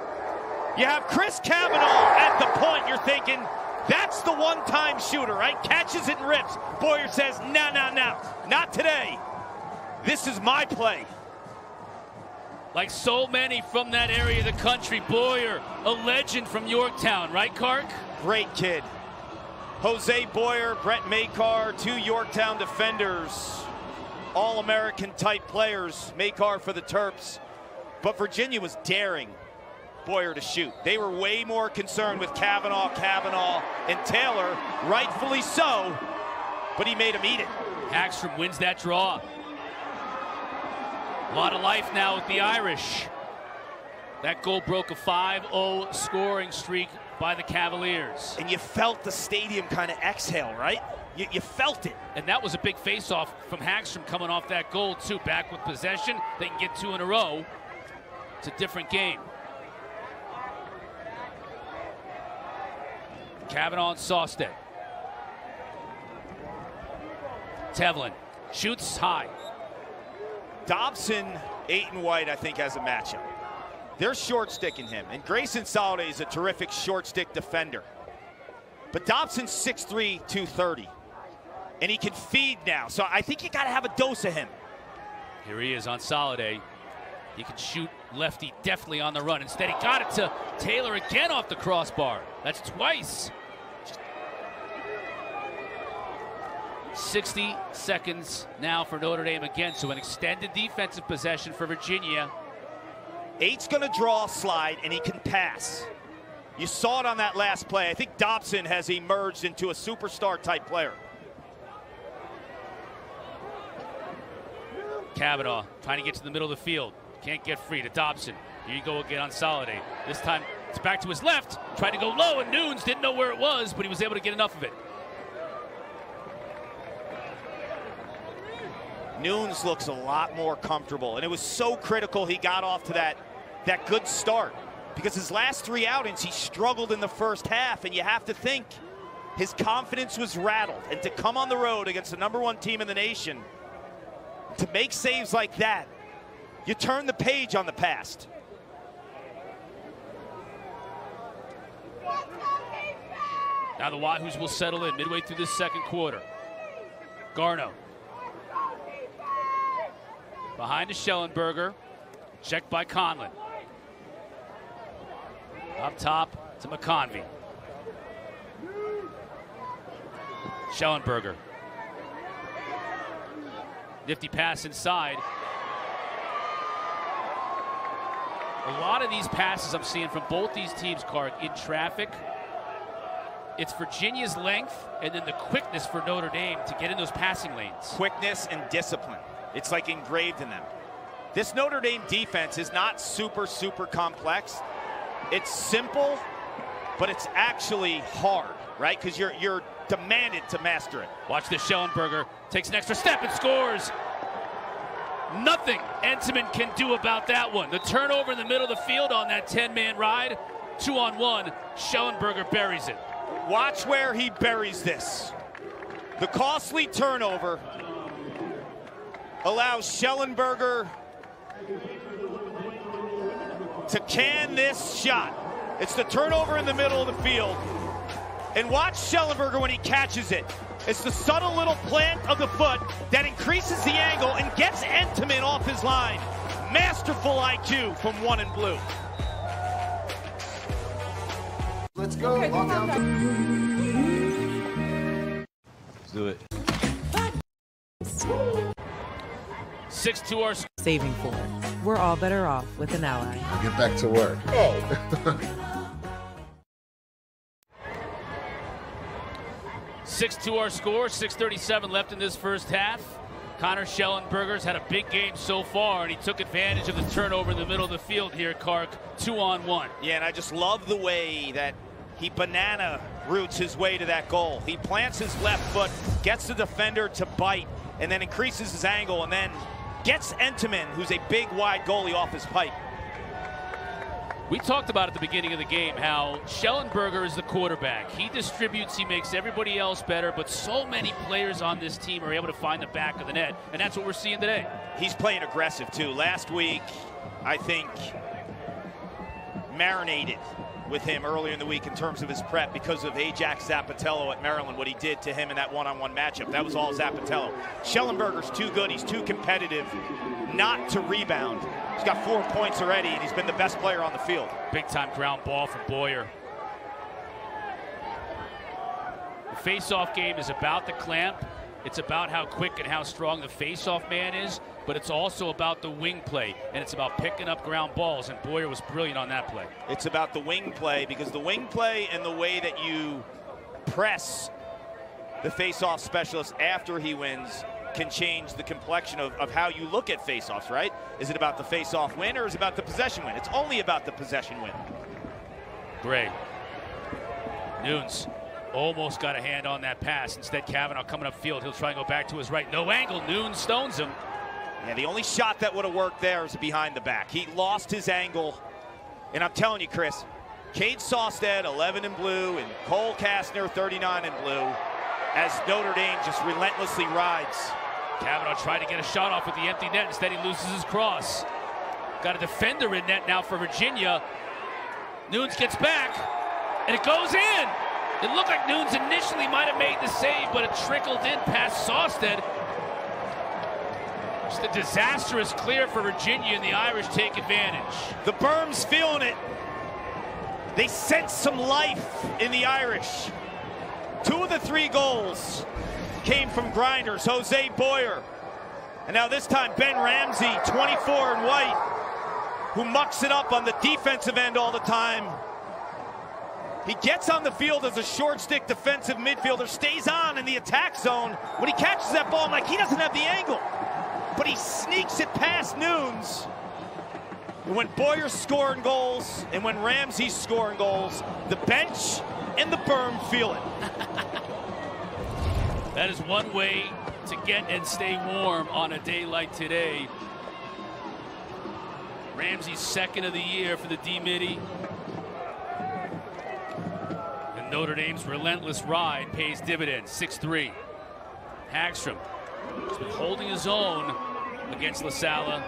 Speaker 2: You have Chris Kavanaugh at the point. You're thinking, that's the one-time shooter, right? Catches it and rips. Boyer says, no, not today. This is my play.
Speaker 1: Like so many from that area of the country, Boyer, a legend from Yorktown, right, Kark?
Speaker 2: Great kid. Jose Boyer, Brett Makar, 2 Yorktown defenders. All-American type players. Makar for the Terps. But Virginia was daring Boyer to shoot. They were way more concerned with Kavanaugh, and Taylor, rightfully so, but he made him eat it.
Speaker 1: Hagstrom wins that draw. A lot of life now with the Irish. That goal broke a 5-0 scoring streak by the Cavaliers.
Speaker 2: And you felt the stadium kind of exhale, right? You felt it.
Speaker 1: And that was a big face-off from Hagstrom coming off that goal, too. Back with possession. They can get 2 in a row. It's a different game. Kavanaugh and Sawstead. Tevlin shoots high.
Speaker 2: Dobson, 8 and white, I think, has a matchup. They're short sticking him, and Grayson Soliday is a terrific short stick defender. But Dobson's 6'3", 230, and he can feed now. So I think you got to have a dose of him.
Speaker 1: Here he is on Soliday. He can shoot lefty deftly on the run. Instead, he got it to Taylor again off the crossbar. That's twice. 60 seconds now for Notre Dame again, so an extended defensive possession for Virginia.
Speaker 2: Eight's going to draw a slide, and he can pass. You saw it on that last play. I think Dobson has emerged into a superstar-type player.
Speaker 1: Kavanaugh trying to get to the middle of the field. Can't get free to Dobson. Here you go again on Soliday. This time it's back to his left. Tried to go low, and Nunes didn't know where it was, but he was able to get enough of it.
Speaker 2: Nunes looks a lot more comfortable, and it was so critical he got off to that good start, because his last 3 outings he struggled in the first half, and you have to think his confidence was rattled. And to come on the road against the #1 team in the nation, to make saves like that, you turn the page on the past.
Speaker 1: Now the Wahoos will settle in midway through this second quarter. Garno. Behind to Schellenberger. Checked by Conlon. Up top to McConvey. Schellenberger. Nifty pass inside. A lot of these passes I'm seeing from both these teams, Clark, in traffic. It's Virginia's length and then the quickness for Notre Dame to get in those passing lanes.
Speaker 2: Quickness and discipline. It's like engraved in them. This Notre Dame defense is not super complex. It's simple, but it's actually hard, right? Because you're demanded to master it.
Speaker 1: Watch this. Schellenberger takes an extra step and scores. Nothing Entenmann can do about that one. The turnover in the middle of the field on that 10-man ride. 2-on-1. Schellenberger buries it.
Speaker 2: Watch where he buries this. The costly turnover allows Schellenberger to can this shot. It's the turnover in the middle of the field. And watch Schellenberger when he catches it. It's the subtle little plant of the foot that increases the angle and gets Entenmann off his line. Masterful IQ from One and Blue.
Speaker 6: Let's go.
Speaker 7: Okay,
Speaker 6: Let's do it.
Speaker 1: 6-2 our score.
Speaker 7: Saving for it. We're all better off with an ally.
Speaker 6: I'll get back to work. Oh.
Speaker 1: 6-2 our score. 6:37 left in this first half. Connor Schellenberger's had a big game so far, and he took advantage of the turnover in the middle of the field here, Kark. 2-on-1.
Speaker 2: Yeah, and I just love the way that he banana roots his way to that goal. He plants his left foot, gets the defender to bite, and then increases his angle, and then gets Entenmann, who's a big, wide goalie, off his pipe.
Speaker 1: We talked about at the beginning of the game how Schellenberger is the quarterback. He distributes, he makes everybody else better, but so many players on this team are able to find the back of the net, and that's what we're seeing today.
Speaker 2: He's playing aggressive, too. Last week, I think, marinated with him earlier in the week in terms of his prep because of Ajax Zapatello at Maryland, what he did to him in that one-on-one matchup. That was all Zapatello. Schellenberger's too good. He's too competitive not to rebound. He's got 4 points already, and he's been the best player on the field.
Speaker 1: Big-time ground ball from Boyer. The face-off game is about the clamp. It's about how quick and how strong the face-off man is, but it's also about the wing play, and it's about picking up ground balls, and Boyer was brilliant on that play.
Speaker 2: It's about the wing play, because the wing play and the way that you press the face-off specialist after he wins can change the complexion of how you look at face-offs, right? Is it about the face-off win, or is it about the possession win? It's only about the possession win.
Speaker 1: Gray. Nunes almost got a hand on that pass. Instead, Kavanaugh coming upfield. He'll try and go back to his right. No angle. Nunes stones him.
Speaker 2: Yeah, the only shot that would have worked there is behind the back. He lost his angle. And I'm telling you, Chris, Cade Sawstead, 11 in blue, and Cole Kastner, 39 in blue, as Notre Dame just relentlessly rides.
Speaker 1: Kavanaugh tried to get a shot off with the empty net. Instead, he loses his cross. Got a defender in net now for Virginia. Nunes gets back, and it goes in. It looked like Nunes initially might have made the save, but it trickled in past Sawstead. Just a disastrous clear for Virginia, and the Irish take advantage.
Speaker 2: The Berm's feeling it. They sense some life in the Irish. 2 of the 3 goals came from grinders. Jose Boyer. And now this time Ben Ramsey, 24 in white, who mucks it up on the defensive end all the time. He gets on the field as a short stick defensive midfielder, stays on in the attack zone. When he catches that ball, I'm like, he doesn't have the angle. But he sneaks it past Nunes. And when Boyer's scoring goals and when Ramsey's scoring goals, the bench and the berm feel it.
Speaker 1: That is one way to get and stay warm on a day like today. Ramsey's second of the year for the D-Midi. And Notre Dame's relentless ride pays dividends, 6-3. Hagstrom has been holding his own against LaSalle.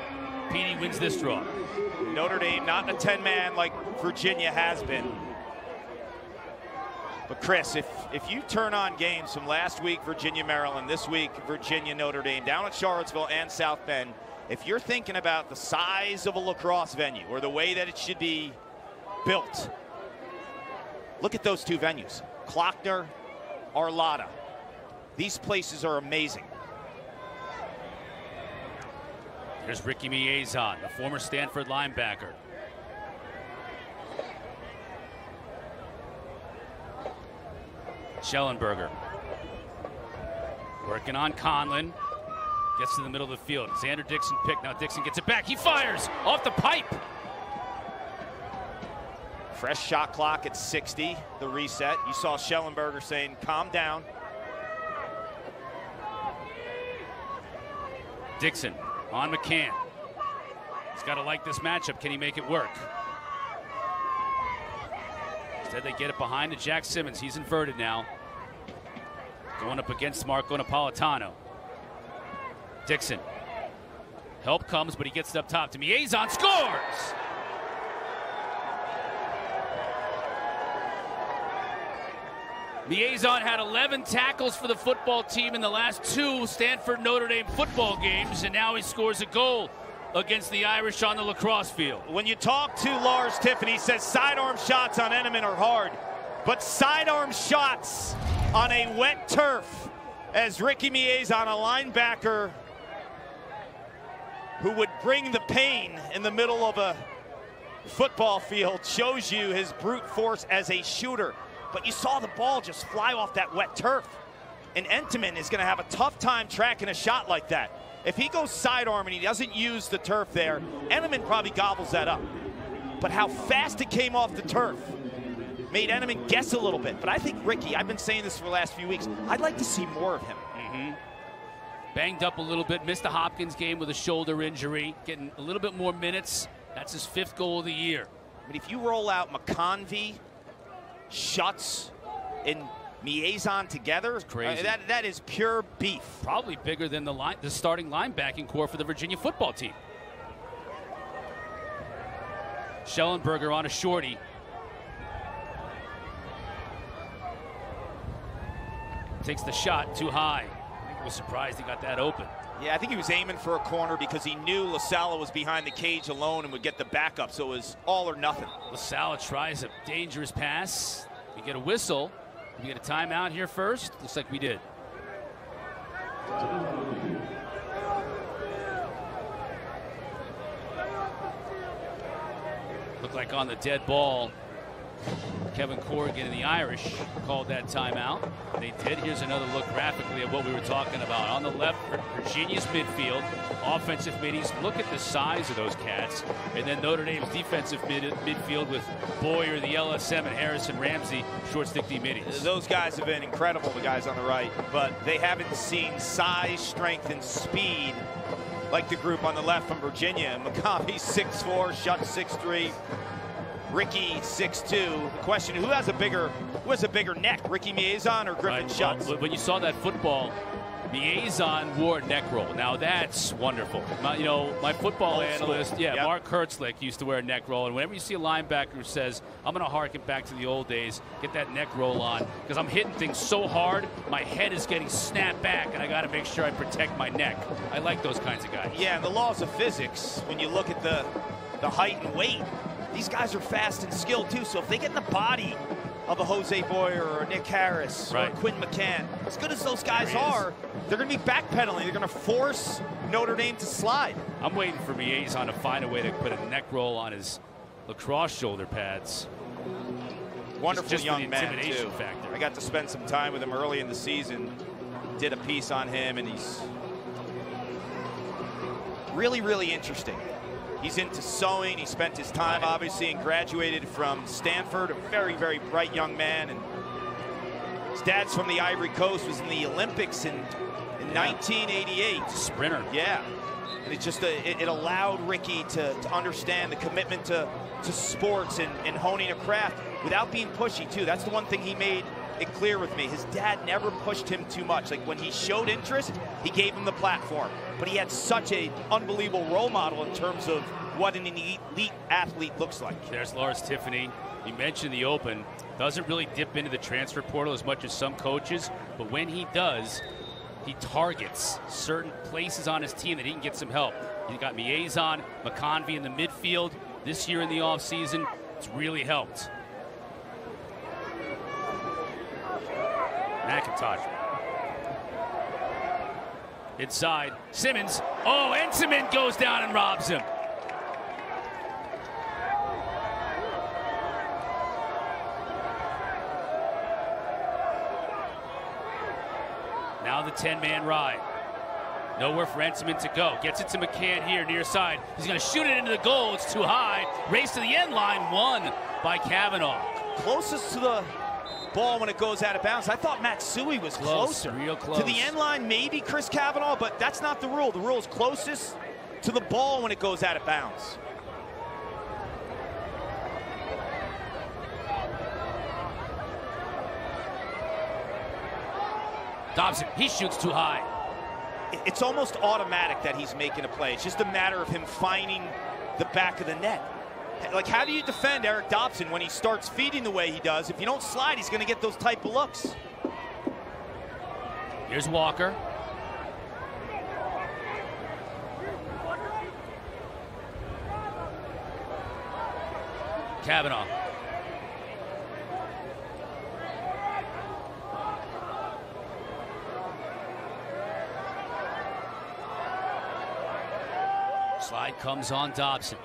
Speaker 1: Petey wins this draw.
Speaker 2: Notre Dame not in a 10-man like Virginia has been. But Chris, if you turn on games from last week, Virginia, Maryland, this week, Virginia, Notre Dame, down at Charlottesville and South Bend, if you're thinking about the size of a lacrosse venue or the way that it should be built, look at those two venues, Klockner, Arlada. These places are amazing.
Speaker 1: There's Ricky Miezon, the former Stanford linebacker. Schellenberger working on Conlon. Gets to the middle of the field. Xander Dixon picked. Now Dixon gets it back. He fires off the pipe.
Speaker 2: Fresh shot clock at 60, the reset. You saw Schellenberger saying, calm down.
Speaker 1: Dixon on McCann. He's got to like this matchup. Can he make it work? Instead, they get it behind to Jack Simmons. He's inverted now. Going up against Marco Napolitano. Dixon. Help comes, but he gets it up top to Miezon. Scores! Miezon had 11 tackles for the football team in the last 2 Stanford Notre Dame football games, and now he scores a goal against the Irish on the lacrosse field.
Speaker 2: When you talk to Lars Tiffany, he says sidearm shots on Enneman are hard, but sidearm shots on a wet turf, as Ricky Miezon, a linebacker who would bring the pain in the middle of a football field, shows you his brute force as a shooter. But you saw the ball just fly off that wet turf. And Entenmann is going to have a tough time tracking a shot like that. If he goes sidearm and he doesn't use the turf there, Entenmann probably gobbles that up. But how fast it came off the turf made Entenmann guess a little bit. But I think Ricky, I've been saying this for the last few weeks, I'd like to see more of him.
Speaker 1: Banged up a little bit, missed the Hopkins game with a shoulder injury, getting a little bit more minutes. That's his 5th goal of the year.
Speaker 2: But if you roll out McConvey, Schutz, and Miezon together, it's crazy. That is pure beef.
Speaker 1: Probably bigger than the starting linebacking core for the Virginia football team. Schellenberger on a shorty. Takes the shot too high. I was surprised he got that open.
Speaker 2: Yeah, I think he was aiming for a corner because he knew LaSalle was behind the cage alone and would get the backup, so it was all or nothing.
Speaker 1: LaSalle tries a dangerous pass. We get a whistle. We get a timeout here first. Looks like we did. Looked like on the dead ball, Kevin Corrigan and the Irish called that timeout. They did. Here's another look graphically at what we were talking about. On the left, Virginia's midfield, offensive middies. Look at the size of those cats. And then Notre Dame's defensive midfield with Boyer, the LSM, and Harrison Ramsey, short stick D middies.
Speaker 2: Those guys have been incredible, the guys on the right, but they haven't seen size, strength, and speed like the group on the left from Virginia. McCoffey 6'4", Schutz 6'3". Ricky 6'2". The question: who has a bigger neck, Ricky Miezon or Griffin Schutz?
Speaker 1: Well, when you saw that football, Miezon wore a neck roll. Now that's wonderful. My football analyst, Mark Hertzlick used to wear a neck roll. And whenever you see a linebacker who says, "I'm going to harken back to the old days, get that neck roll on, because I'm hitting things so hard, my head is getting snapped back, and I got to make sure I protect my neck." I like those kinds of guys.
Speaker 2: Yeah, and the laws of physics, when you look at the height and weight, these guys are fast and skilled too, so if they get in the body of a Jose Boyer or a Nick Harris or a Quinn McCann, as good as those guys are, they're going to be backpedaling. They're going to force Notre Dame to slide.
Speaker 1: I'm waiting for Miezon to find a way to put a neck roll on his lacrosse shoulder pads.
Speaker 2: Wonderful
Speaker 1: just
Speaker 2: young
Speaker 1: the
Speaker 2: man,
Speaker 1: intimidation
Speaker 2: too.
Speaker 1: factor.
Speaker 2: I got to spend some time with him early in the season. Did a piece on him, and he's really, really interesting. He's into sewing. He spent his time, obviously, and graduated from Stanford, a very, very bright young man. And his dad's from the Ivory Coast, was in the Olympics in 1988.
Speaker 1: Sprinter.
Speaker 2: Yeah. And it just it allowed Ricky to understand the commitment to sports and honing a craft without being pushy, too. That's the one thing he made it clear with me. His dad never pushed him too much. Like, when he showed interest, he gave him the platform. But he had such an unbelievable role model in terms of what an elite athlete looks like.
Speaker 1: There's Lars Tiffany. You mentioned the Open. Doesn't really dip into the transfer portal as much as some coaches, but when he does, he targets certain places on his team that he can get some help. He got Miezon, McConvey in the midfield this year in the offseason. It's really helped. McIntosh. Inside. Simmons. Oh, Enseman goes down and robs him. Now the 10-man ride. Nowhere for Enseman to go. Gets it to McCann here near side. He's going to shoot it into the goal. It's too high. Race to the end line. Won by Kavanaugh.
Speaker 2: Closest to the ball when it goes out of bounds. I thought Matsui was closer.
Speaker 1: Real close.
Speaker 2: To the end line, maybe Chris Kavanaugh, but that's not the rule. The rule is closest to the ball when it goes out of bounds.
Speaker 1: Dobson, he shoots too high.
Speaker 2: It's almost automatic that he's making a play. It's just a matter of him finding the back of the net. Like, how do you defend Eric Dobson when he starts feeding the way he does? If you don't slide, he's going to get those type of looks.
Speaker 1: Here's Walker. Kavanaugh. Slide comes on Dobson.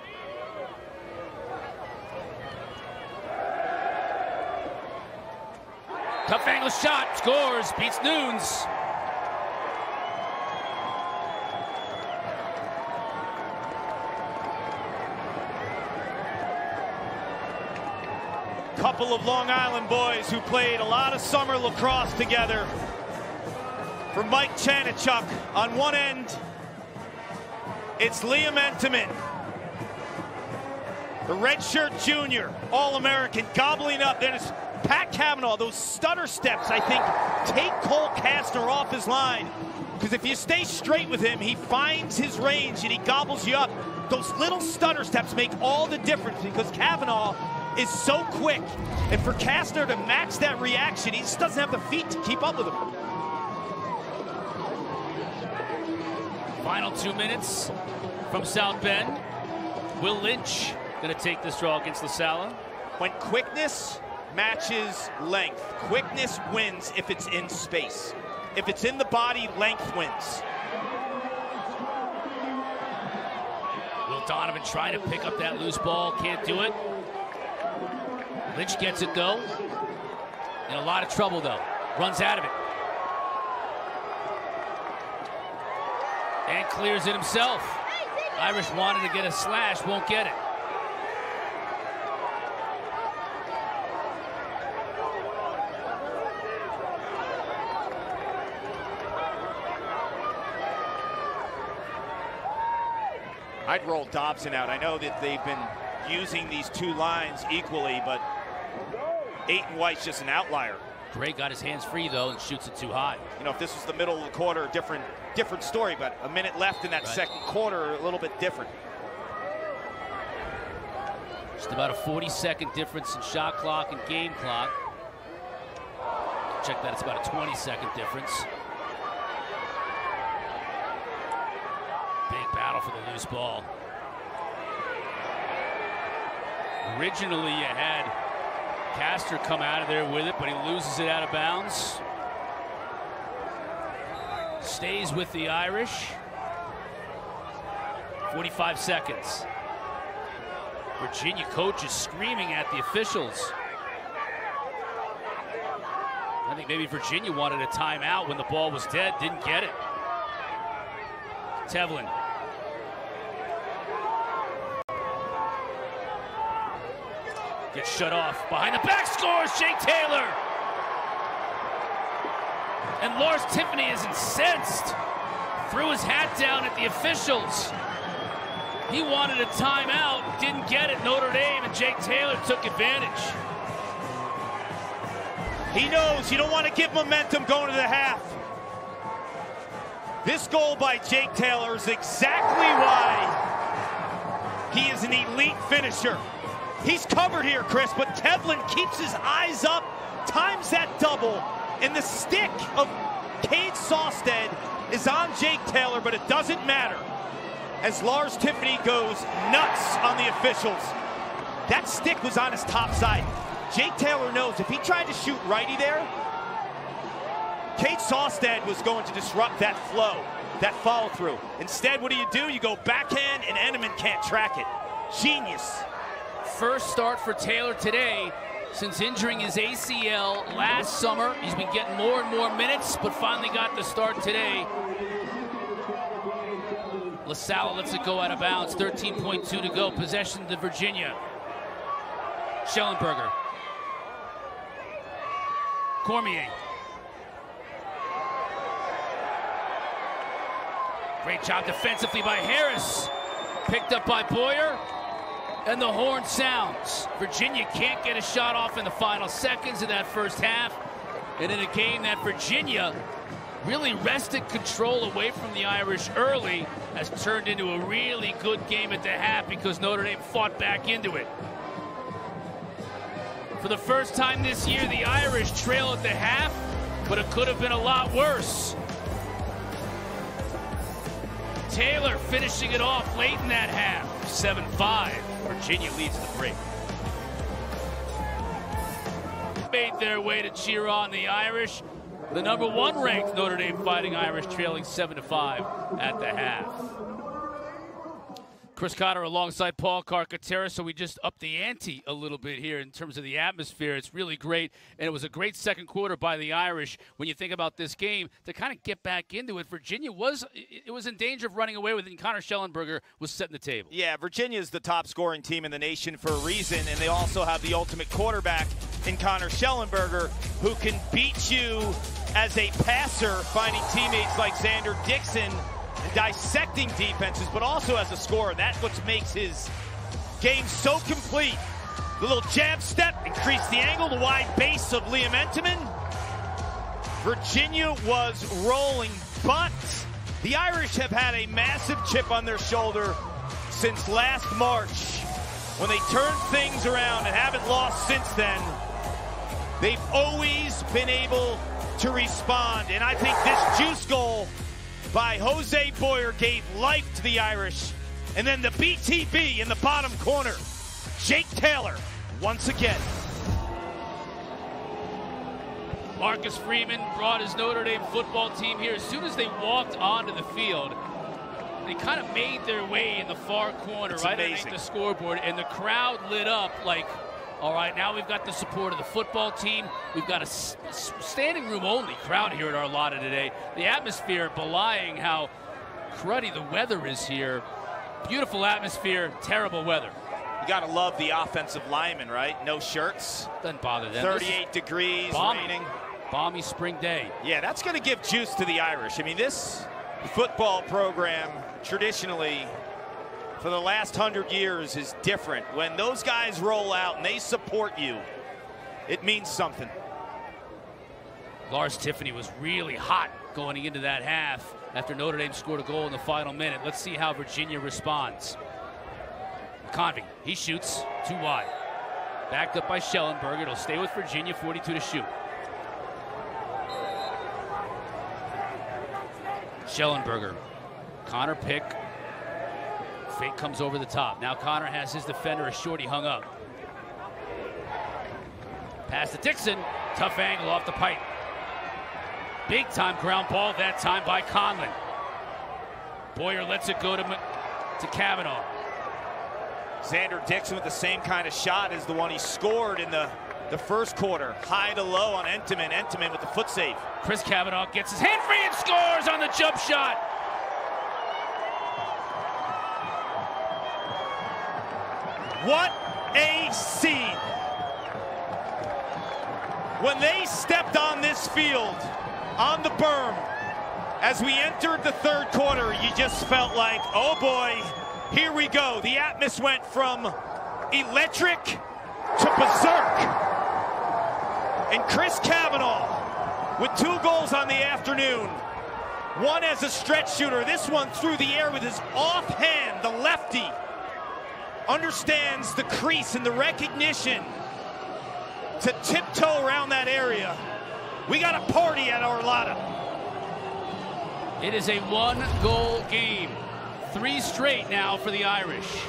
Speaker 1: Tough angle shot, scores, beats Nunes.
Speaker 2: Couple of Long Island boys who played a lot of summer lacrosse together. For Mike Chanichuk on one end, it's Liam Entenmann, the redshirt junior, All-American, gobbling up. Then it's Pat Kavanaugh. Those stutter steps, I think, take Cole Kastner off his line. Because if you stay straight with him, he finds his range and he gobbles you up. Those little stutter steps make all the difference because Kavanaugh is so quick. And for Kastner to match that reaction, he just doesn't have the feet to keep up with him.
Speaker 1: Final 2 minutes from South Bend. Will Lynch going to take this draw against LaSalle.
Speaker 2: When quickness matches length, quickness wins if it's in space. If it's in the body, length wins.
Speaker 1: Will Donovan trying to pick up that loose ball, can't do it. Lynch gets it though. In a lot of trouble though. Runs out of it. And clears it himself. Irish wanted to get a slash, won't get it.
Speaker 2: I'd roll Dobson out. I know that they've been using these two lines equally, but Aiton White's just an outlier.
Speaker 1: Gray got his hands free though and shoots it too high.
Speaker 2: You know, if this was the middle of the quarter, different story, but a minute left in that second quarter, a little bit different.
Speaker 1: Just about a 40-second difference in shot clock and game clock. Check that, it's about a 20-second difference. Big battle for the loose ball. Originally, you had Castor come out of there with it, but he loses it out of bounds. Stays with the Irish. 45 seconds. Virginia coach is screaming at the officials. I think maybe Virginia wanted a timeout when the ball was dead, didn't get it. Tevlin. Gets shut off. Behind the back scores, Jake Taylor. And Lars Tiffany is incensed. Threw his hat down at the officials. He wanted a timeout, didn't get it. Notre Dame and Jake Taylor took advantage.
Speaker 2: He knows you don't want to give momentum going to the half. This goal by Jake Taylor is exactly why he is an elite finisher. He's covered here, Chris, but Tevlin keeps his eyes up, times that double, and the stick of Cade Sawstead is on Jake Taylor, but it doesn't matter as Lars Tiffany goes nuts on the officials. That stick was on his top side. Jake Taylor knows if he tried to shoot righty there, Cade Sawstead was going to disrupt that flow, that follow through. Instead, what do? You go backhand and Enneman can't track it. Genius.
Speaker 1: First start for Taylor today since injuring his ACL last summer. He's been getting more and more minutes, but finally got the start today. LaSalle lets it go out of bounds. 13.2 to go. Possession to Virginia. Schellenberger. Cormier. Great job defensively by Harris. Picked up by Boyer. And the horn sounds. Virginia can't get a shot off in the final seconds of that first half. And in a game that Virginia really wrested control away from the Irish early, has turned into a really good game at the half because Notre Dame fought back into it. For the first time this year, the Irish trail at the half, but it could have been a lot worse. Taylor finishing it off late in that half. 7-5. Virginia leads the break. Made their way to cheer on the Irish. The #1 ranked Notre Dame Fighting Irish trailing 7-5 at the half. Chris Cotter alongside Paul Carcaterra, so we just upped the ante a little bit here in terms of the atmosphere. It's really great, and it was a great second quarter by the Irish when you think about this game to kind of get back into it. Virginia was in danger of running away with it, and Connor Schellenberger was setting the table. Yeah, Virginia is the top scoring team in the nation for a reason, and they also have the ultimate quarterback in Connor Schellenberger, who can beat you as a passer, finding teammates like Xander Dixon and dissecting defenses, but also as a scorer. That's what makes his game so complete. The little jab step, increase the angle, the wide base of Liam Entenmann. Virginia was rolling, but the Irish have had a massive chip on their shoulder since last March, when they turned things around and haven't lost since then. They've always been able to respond, and I think this juice goal by Jose Boyer gave life to the Irish. And then the BTB in the bottom corner. Jake Taylor, once again. Marcus Freeman brought his Notre Dame football team here. As soon as they walked onto the field, they kind of made their way in the far corner, right underneath the scoreboard, and the crowd lit up like, all right, now we've got the support of the football team. We've got a standing room only crowd here at Arlotta today. The atmosphere belying how cruddy the weather is here. Beautiful atmosphere, terrible weather. You gotta love the offensive linemen, right? No shirts. Doesn't bother them. 38 degrees, raining. Balmy spring day. Yeah, that's gonna give juice to the Irish. I mean, this football program traditionally for the last 100 years is different. When those guys roll out and they support you, it means something. Lars Tiffany was really hot going into that half after Notre Dame scored a goal in the final minute. Let's see how Virginia responds. Convey, he shoots too wide. Backed up by Schellenberger. It'll stay with Virginia, 42 to shoot. Schellenberger, Connor pick. Fake comes over the top. Now Connor has his defender, a shorty, hung up. Pass to Dixon. Tough angle off the pipe. Big time ground ball that time by Conlon. Boyer lets it go to to Kavanaugh.
Speaker 2: Xander Dixon with the same kind of shot as the one he scored in the first quarter. High to low on Entenmann. Entenmann with the foot save.
Speaker 1: Chris Kavanaugh gets his hand free and scores on the jump shot.
Speaker 2: What a scene. When they stepped on this field, on the berm, as we entered the third quarter, you just felt like, oh boy, here we go. The atmosphere went from electric to berserk. And Chris Kavanaugh with 2 goals on the afternoon. One as a stretch shooter, this one through the air with his offhand, the lefty. Understands the crease and the recognition to tiptoe around that area. We got a party at Arlotta.
Speaker 1: It is a 1-goal game. 3 straight now for the Irish.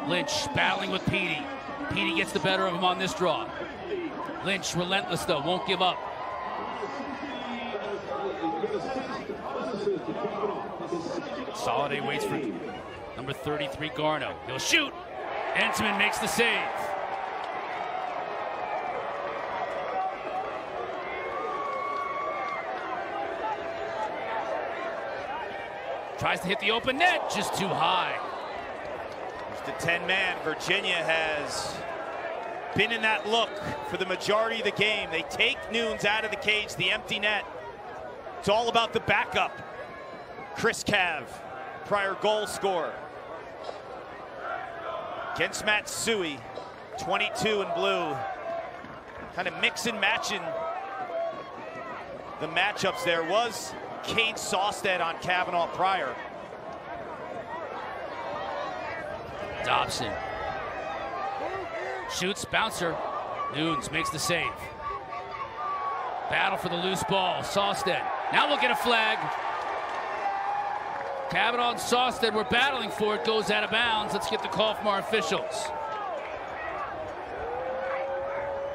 Speaker 1: Lynch battling with Petey. Petey gets the better of him on this draw. Lynch relentless though, won't give up. Soliday waits for number 33, Garno. He'll shoot. Entenmann makes the save. Tries to hit the open net, just too high.
Speaker 2: There's the 10-man. Virginia has been in that look for the majority of the game. They take Nunes out of the cage, the empty net. It's all about the backup. Chris Cav, prior goal scorer. Against Matsui, 22 in blue. Kind of mix and matching the matchups there. Was Cade Sawstead on Kavanaugh prior.
Speaker 1: Dobson shoots, bouncer. Nunes makes the save. Battle for the loose ball. Sawstead. Now we'll get a flag. Kavanaugh and Sawstead were battling for it. Goes out of bounds. Let's get the call from our officials.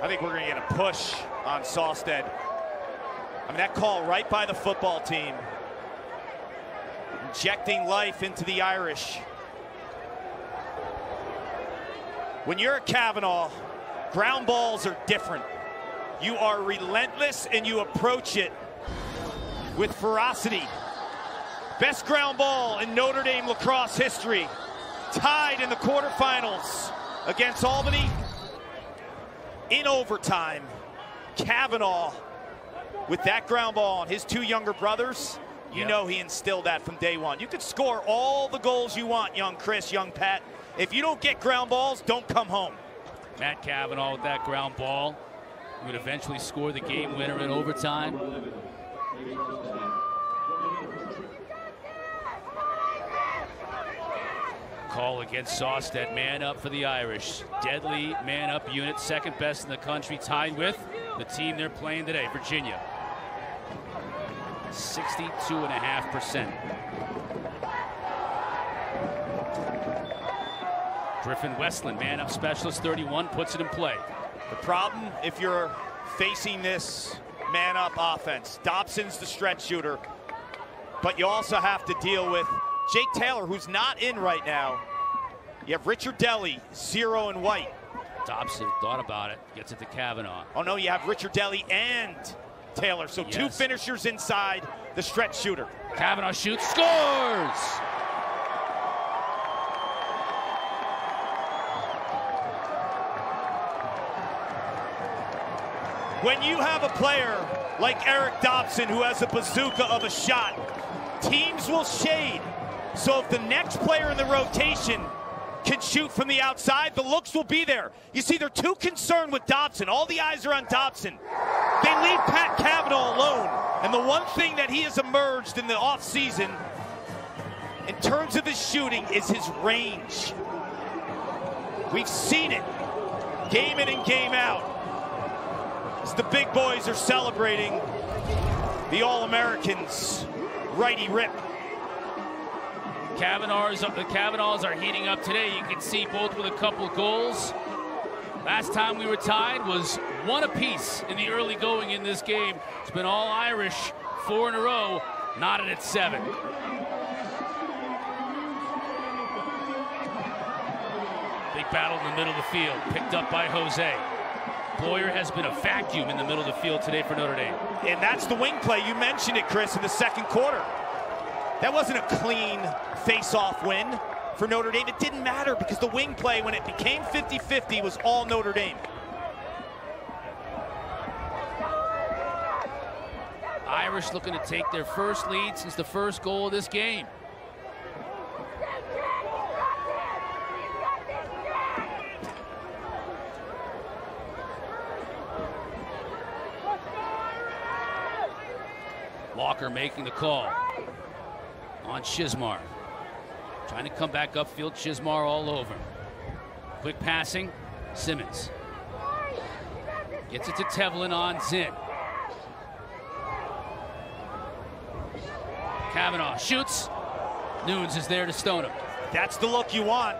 Speaker 2: I think we're going to get a push on Sawstead. I mean, that call right by the football team. Injecting life into the Irish. When you're a Kavanaugh, ground balls are different. You are relentless and you approach it with ferocity. Best ground ball in Notre Dame lacrosse history. Tied in the quarterfinals against Albany in overtime. Kavanaugh with that ground ball and his 2 younger brothers, you know he instilled that from day one. You could score all the goals you want, young Chris, young Pat. If you don't get ground balls, don't come home.
Speaker 1: Matt Kavanaugh with that ground ball would eventually score the game winner in overtime. Call against Sawstead. Man up for the Irish. Deadly man up unit, second best in the country, tied with the team they're playing today, Virginia. 62.5%. Griffin Westland, man up specialist, 31, puts it in play.
Speaker 2: The problem, if you're facing this man up offense, Dobson's the stretch shooter, but you also have to deal with Jake Taylor, who's not in right now. You have Richard Deli, 0 and white.
Speaker 1: Dobson thought about it, gets it to Kavanaugh.
Speaker 2: Oh no, you have Richard Deli and Taylor, so 2 finishers inside the stretch shooter.
Speaker 1: Kavanaugh shoots, scores!
Speaker 2: When you have a player like Eric Dobson who has a bazooka of a shot, teams will shade. So if the next player in the rotation can shoot from the outside, the looks will be there. You see, they're too concerned with Dobson. All the eyes are on Dobson. They leave Pat Kavanaugh alone. And the one thing that he has emerged in the offseason in terms of his shooting is his range. We've seen it game in and game out as the big boys are celebrating the All-Americans righty rip.
Speaker 1: The Kavanaughs are heating up today. You can see both with a couple goals. Last time we were tied was one apiece in the early going in this game. It's been all Irish, 4 in a row, knotted at 7. Big battle in the middle of the field, picked up by Jose. Boyer has been a vacuum in the middle of the field today for Notre Dame.
Speaker 2: And that's the wing play. You mentioned it, Chris, in the second quarter. That wasn't a clean face-off win for Notre Dame. It didn't matter because the wing play, when it became 50-50, was all Notre Dame.
Speaker 1: Irish looking to take their first lead since the first goal of this game. Walker making the call on Chismar. Trying to come back upfield, Chismar all over. Quick passing, Simmons. Gets it to Tevlin on Zinn. Kavanaugh shoots. Nunes is there to stone him.
Speaker 2: That's the look you want.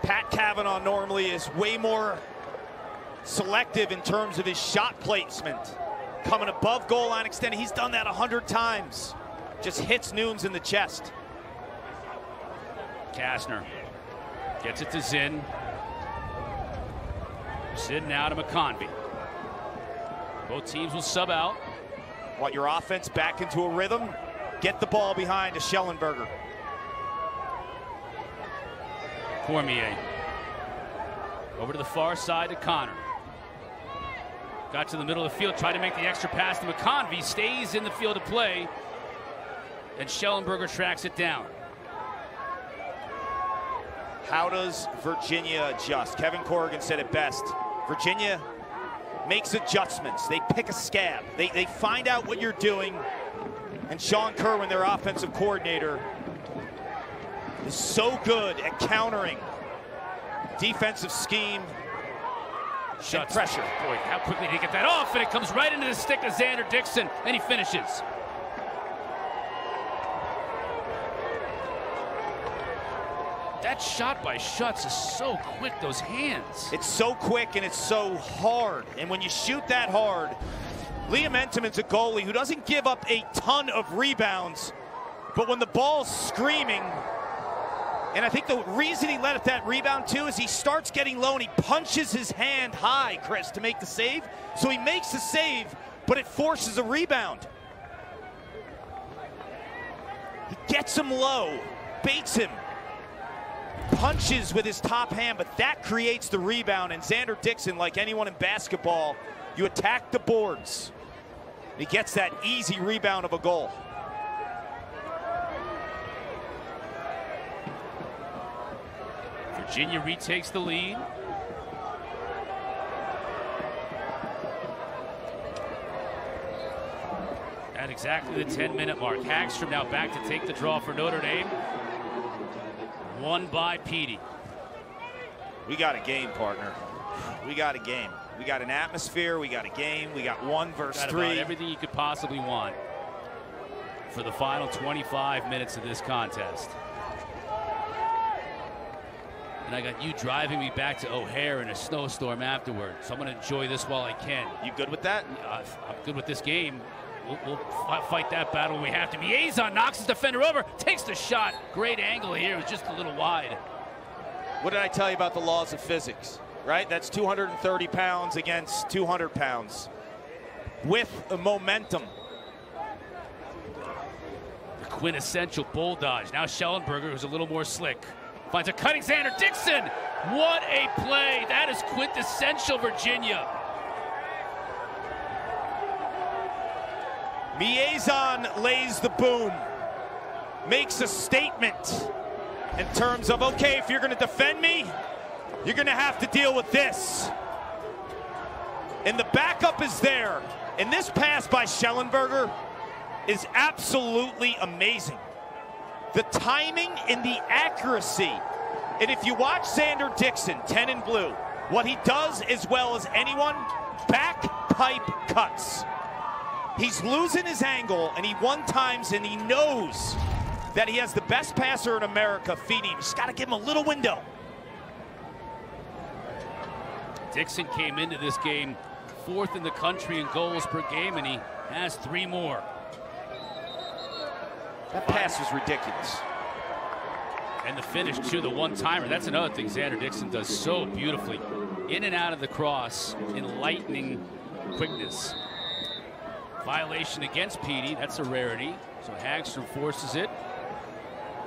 Speaker 2: Pat Kavanaugh normally is way more selective in terms of his shot placement. Coming above goal line extended. He's done that 100 times. Just hits Nunes in the chest.
Speaker 1: Kastner gets it to Zinn. Zinn now to McConvey. Both teams will sub out.
Speaker 2: Want your offense back into a rhythm? Get the ball behind to Schellenberger.
Speaker 1: Cormier. Over to the far side to Connor. Got to the middle of the field, tried to make the extra pass to McConvey, stays in the field of play, and Schellenberger tracks it down.
Speaker 2: How does Virginia adjust? Kevin Corrigan said it best. Virginia makes adjustments. They pick a scab. They find out what you're doing, and Sean Kerwin, their offensive coordinator, is so good at countering defensive scheme.
Speaker 1: Shots.
Speaker 2: Pressure.
Speaker 1: Boy, how quickly did he get that off? And it comes right into the stick of Xander Dixon, and he finishes. That shot by Schutz is so quick, those hands.
Speaker 2: It's so quick and it's so hard. And when you shoot that hard, Liam Entenmann's a goalie who doesn't give up a ton of rebounds, but when the ball's screaming, and I think the reason he let up that rebound too is he starts getting low and he punches his hand high, Chris, to make the save. So he makes the save, but it forces a rebound. He gets him low, baits him, punches with his top hand, but that creates the rebound. And Xander Dixon, like anyone in basketball, you attack the boards. He gets that easy rebound of a goal.
Speaker 1: Virginia retakes the lead. At exactly the 10-minute mark. Hagstrom now back to take the draw for Notre Dame. Won by Petey.
Speaker 2: We got a game, partner. We got a game. We got an atmosphere. We got a game. We got 1 versus 3.
Speaker 1: About everything you could possibly want for the final 25 minutes of this contest. And I got you driving me back to O'Hare in a snowstorm afterward. So I'm going to enjoy this while I can.
Speaker 2: You good with that?
Speaker 1: I'm good with this game. We'll fight that battle when we have to. Miezon knocks his defender over, takes the shot. Great angle here. It was just a little wide.
Speaker 2: What did I tell you about the laws of physics, right? That's 230 pounds against 200 pounds with momentum.
Speaker 1: The quintessential bull dodge. Now Schellenberger, who's a little more slick, finds a cutting Xander Dixon. What a play. That is quintessential Virginia.
Speaker 2: Miezon lays the boom, makes a statement in terms of, okay, if you're going to defend me, you're going to have to deal with this. And the backup is there. And this pass by Schellenberger is absolutely amazing. The timing and the accuracy. And if you watch Xander Dixon, 10 in blue, what he does as well as anyone, back pipe cuts. He's losing his angle, and he one-times, and he knows that he has the best passer in America feeding him. Just got to give him a little window.
Speaker 1: Dixon came into this game 4th in the country in goals per game, and he has 3 more.
Speaker 2: That pass was ridiculous.
Speaker 1: And the finish, too, the one-timer. That's another thing Xander Dixon does so beautifully. In and out of the cross in lightning quickness. Violation against Petey. That's a rarity. So Hagstrom forces it.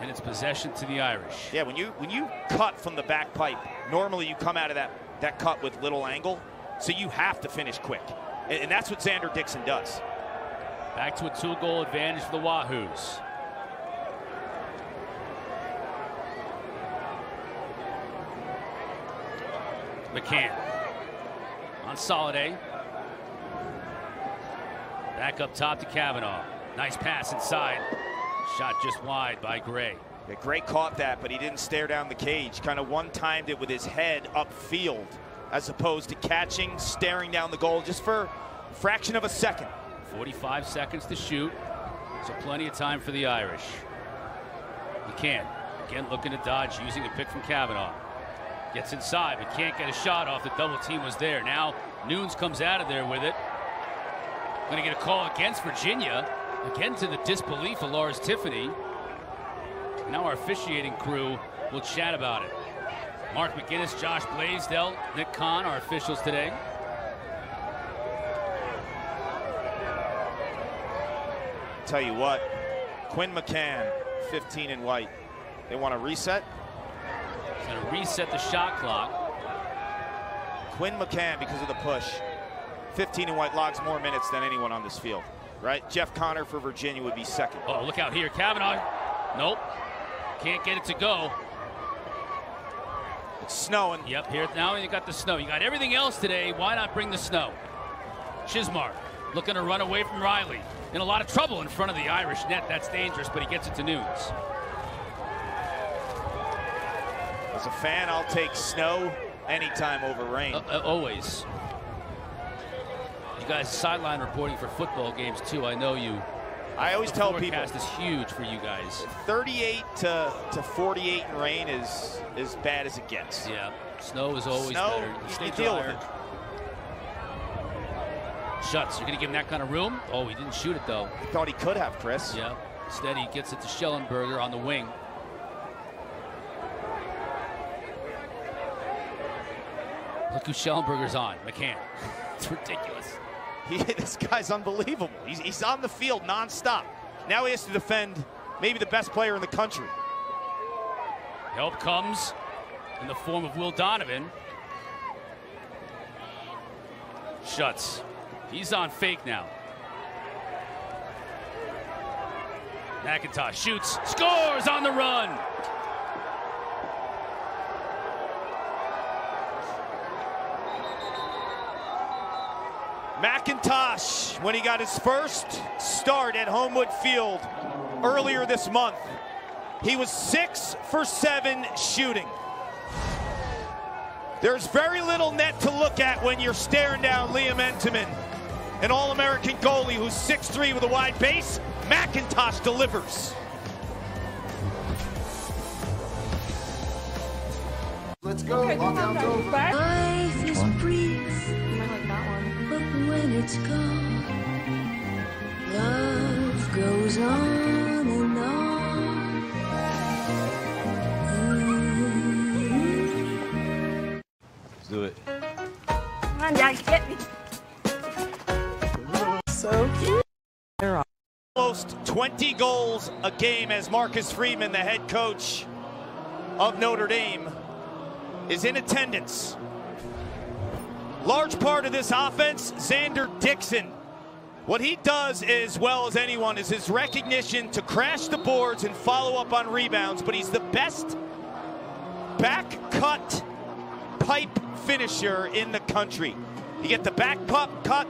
Speaker 1: And it's possession to the Irish.
Speaker 2: Yeah, when you cut from the back pipe, normally you come out of that cut with little angle. So you have to finish quick. And that's what Xander Dixon does.
Speaker 1: Back to a 2-goal advantage for the Wahoos. McCann on Soliday. Back up top to Kavanaugh. Nice pass inside. Shot just wide by Gray.
Speaker 2: Yeah, Gray caught that, but he didn't stare down the cage. Kind of one-timed it with his head upfield, as opposed to catching, staring down the goal just for a fraction of a second.
Speaker 1: 45 seconds to shoot, so plenty of time for the Irish. McCann, again looking to dodge, using a pick from Kavanaugh. Gets inside, but can't get a shot off. The double team was there. Now Nunes comes out of there with it. Going to get a call against Virginia. Again to the disbelief of Lars Tiffany. Now our officiating crew will chat about it. Mark McGinnis, Josh Blaisdell, Nick Kahn, our officials today.
Speaker 2: Tell you what, Quinn McCann, 15 in white. They want to reset.
Speaker 1: Going to reset the shot clock.
Speaker 2: Quinn McCann, because of the push, 15 in white, logs more minutes than anyone on this field, right? Jeff Connor for Virginia would be second.
Speaker 1: Oh, look out here. Kavanaugh. Nope. Can't get it to go.
Speaker 2: It's snowing.
Speaker 1: Yep, here now you got the snow. You got everything else today. Why not bring the snow? Chismar looking to run away from Riley. In a lot of trouble in front of the Irish net. That's dangerous, but he gets it to Nunes.
Speaker 2: As a fan, I'll take snow anytime over rain.
Speaker 1: Always. You guys sideline reporting for football games too. I know you.
Speaker 2: I always tell people
Speaker 1: forecast is huge for you guys.
Speaker 2: 38 to 48 in rain is as bad as it gets.
Speaker 1: Yeah, snow is always
Speaker 2: snow,
Speaker 1: better.
Speaker 2: you deal with it.
Speaker 1: Schutz, you're going to give him that kind of room? Oh, he didn't shoot it though.
Speaker 2: I thought he could have, Chris.
Speaker 1: Yeah, instead he gets it to Schellenberger on the wing. Look who Schellenberger's on, McCann. It's ridiculous.
Speaker 2: This guy's unbelievable. He's on the field nonstop. Now he has to defend maybe the best player in the country.
Speaker 1: Help comes in the form of Will Donovan. Schutz. He's on fake now. McIntosh shoots, scores on the run.
Speaker 2: McIntosh, when he got his first start at Homewood Field earlier this month, he was 6 for 7 shooting. There's very little net to look at when you're staring down Liam Entenmann, an All-American goalie who's 6'3" with a wide base. McIntosh delivers.
Speaker 6: Let's go. Lock down, go.
Speaker 8: Life is brief. You might like that one. But when it's gone, love goes on and on.
Speaker 6: Let's do it.
Speaker 8: Come on, Dad, get me.
Speaker 7: So cute.
Speaker 2: Almost 20 goals a game as Marcus Freeman, the head coach of Notre Dame, is in attendance. Large part of this offense, Xander Dixon. What he does as well as anyone is his recognition to crash the boards and follow up on rebounds, but he's the best back cut pipe finisher in the country. You get the back cut,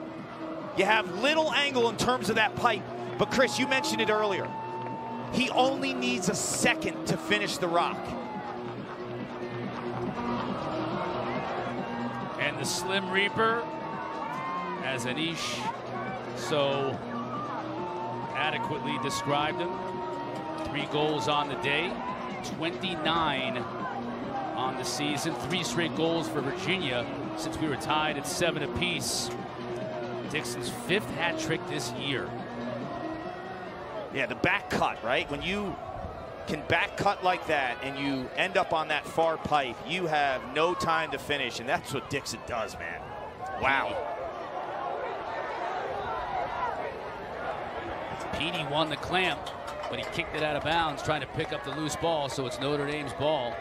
Speaker 2: you have little angle in terms of that pipe. But Chris, you mentioned it earlier. He only needs a second to finish the rock.
Speaker 1: And the Slim Reaper, as Anish so adequately described him. 3 goals on the day, 29 on the season. 3 straight goals for Virginia since we were tied at 7 apiece. Dixon's 5th hat trick this year.
Speaker 2: Yeah, the back cut, right? When you can back cut like that and you end up on that far pipe, you have no time to finish, and that's what Dixon does, man. Wow.
Speaker 1: Petey won the clamp, but he kicked it out of bounds, trying to pick up the loose ball, so it's Notre Dame's ball.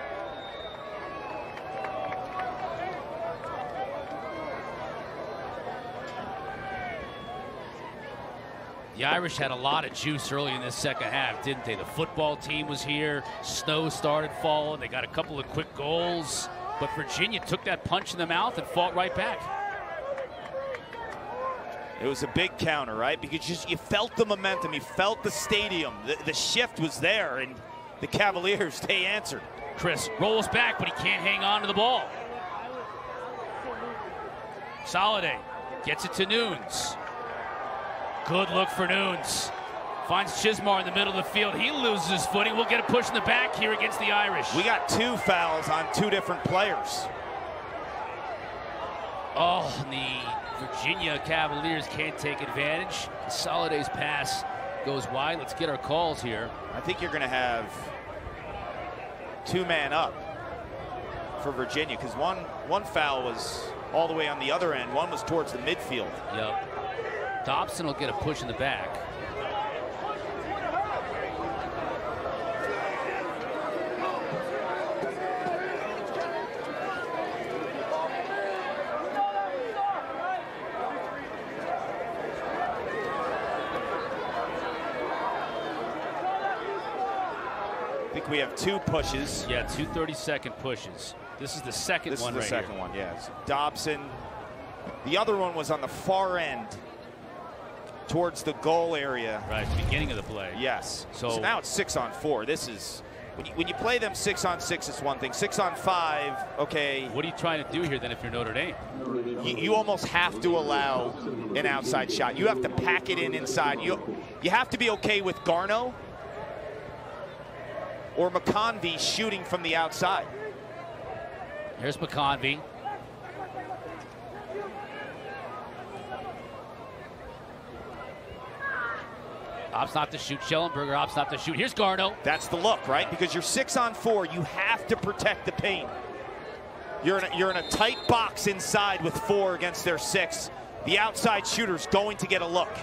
Speaker 1: The Irish had a lot of juice early in this second half, didn't they? The football team was here. Snow started falling. They got a couple of quick goals. But Virginia took that punch in the mouth and fought right back.
Speaker 2: It was a big counter, right? Because you felt the momentum. You felt the stadium. The shift was there, and the Cavaliers, they answered.
Speaker 1: Chris rolls back, but he can't hang on to the ball. Soliday gets it to Nunes. Good look for Nunes. Finds Chismar in the middle of the field. He loses his footing. We'll get a push in the back here against the Irish.
Speaker 2: We got 2 fouls on 2 different players.
Speaker 1: Oh, the Virginia Cavaliers can't take advantage. Soliday's pass goes wide. Let's get our calls here.
Speaker 2: I think you're going to have 2-man up for Virginia, because one foul was all the way on the other end. One was towards the midfield.
Speaker 1: Yep. Dobson will get a push in the back.
Speaker 2: I think we have 2 pushes.
Speaker 1: Yeah, 2 30-second pushes. This is the second one right here.
Speaker 2: This is the second one, yes. Dobson. The other one was on the far end towards the goal area.
Speaker 1: Right, beginning of the play.
Speaker 2: Yes. So now it's 6-on-4. This is, when you play them 6-on-6, it's one thing. 6-on-5, okay.
Speaker 1: What are you trying to do here then if you're Notre Dame?
Speaker 2: You almost have to allow an outside shot. You have to pack it in inside. You have to be okay with Garneau or McConvey shooting from the outside.
Speaker 1: Here's McConvey. Opts not to shoot. Schellenberger opts not to shoot. Here's Garneau.
Speaker 2: That's the look, right? Because you're 6-on-4. You have to protect the paint. You're in a tight box inside with 4 against their 6. The outside shooter's going to get a look.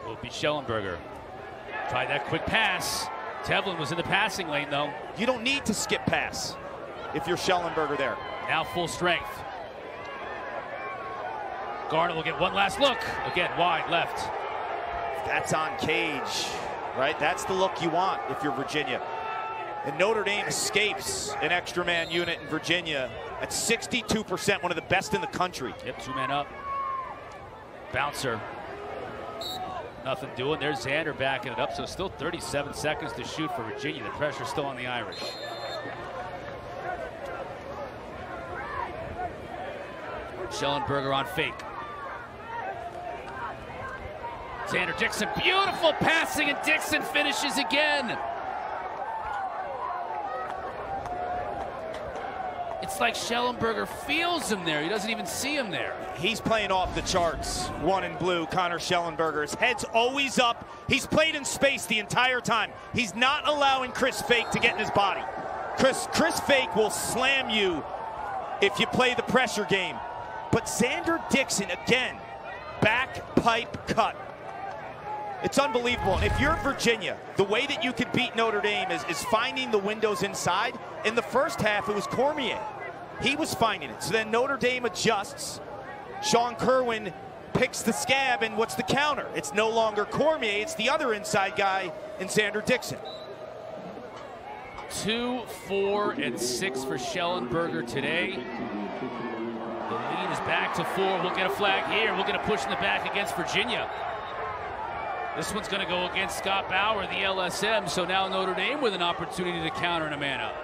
Speaker 1: Will be Schellenberger. Tried that quick pass. Tevlin was in the passing lane, though.
Speaker 2: You don't need to skip pass if you're Schellenberger there.
Speaker 1: Now full strength. Garneau will get one last look. Again, wide left.
Speaker 2: That's on Cage, right? That's the look you want if you're Virginia. And Notre Dame escapes an extra man unit in Virginia at 62%, one of the best in the country.
Speaker 1: Yep, 2-man up. Bouncer. Nothing doing. There's Xander backing it up, so still 37 seconds to shoot for Virginia. The pressure's still on the Irish. Schellenberger on fake. Xander Dixon, beautiful passing, and Dixon finishes again. It's like Schellenberger feels him there. He doesn't even see him there.
Speaker 2: He's playing off the charts. 1 in blue, Connor Schellenberger. His head's always up. He's played in space the entire time. He's not allowing Chris Fake to get in his body. Chris Fake will slam you if you play the pressure game. But Xander Dixon, again, back pipe cut. It's unbelievable. And if you're Virginia, the way that you could beat Notre Dame is finding the windows inside. In the first half, it was Cormier. He was finding it. So then Notre Dame adjusts. Sean Kerwin picks the scab, and what's the counter? It's no longer Cormier. It's the other inside guy in Xander Dixon.
Speaker 1: 2, 4, and 6 for Schellenberger today. The lead is back to 4. We'll get a flag here. We'll get a push in the back against Virginia. This one's going to go against Scott Bauer, the LSM, so now Notre Dame with an opportunity to counter in a man up.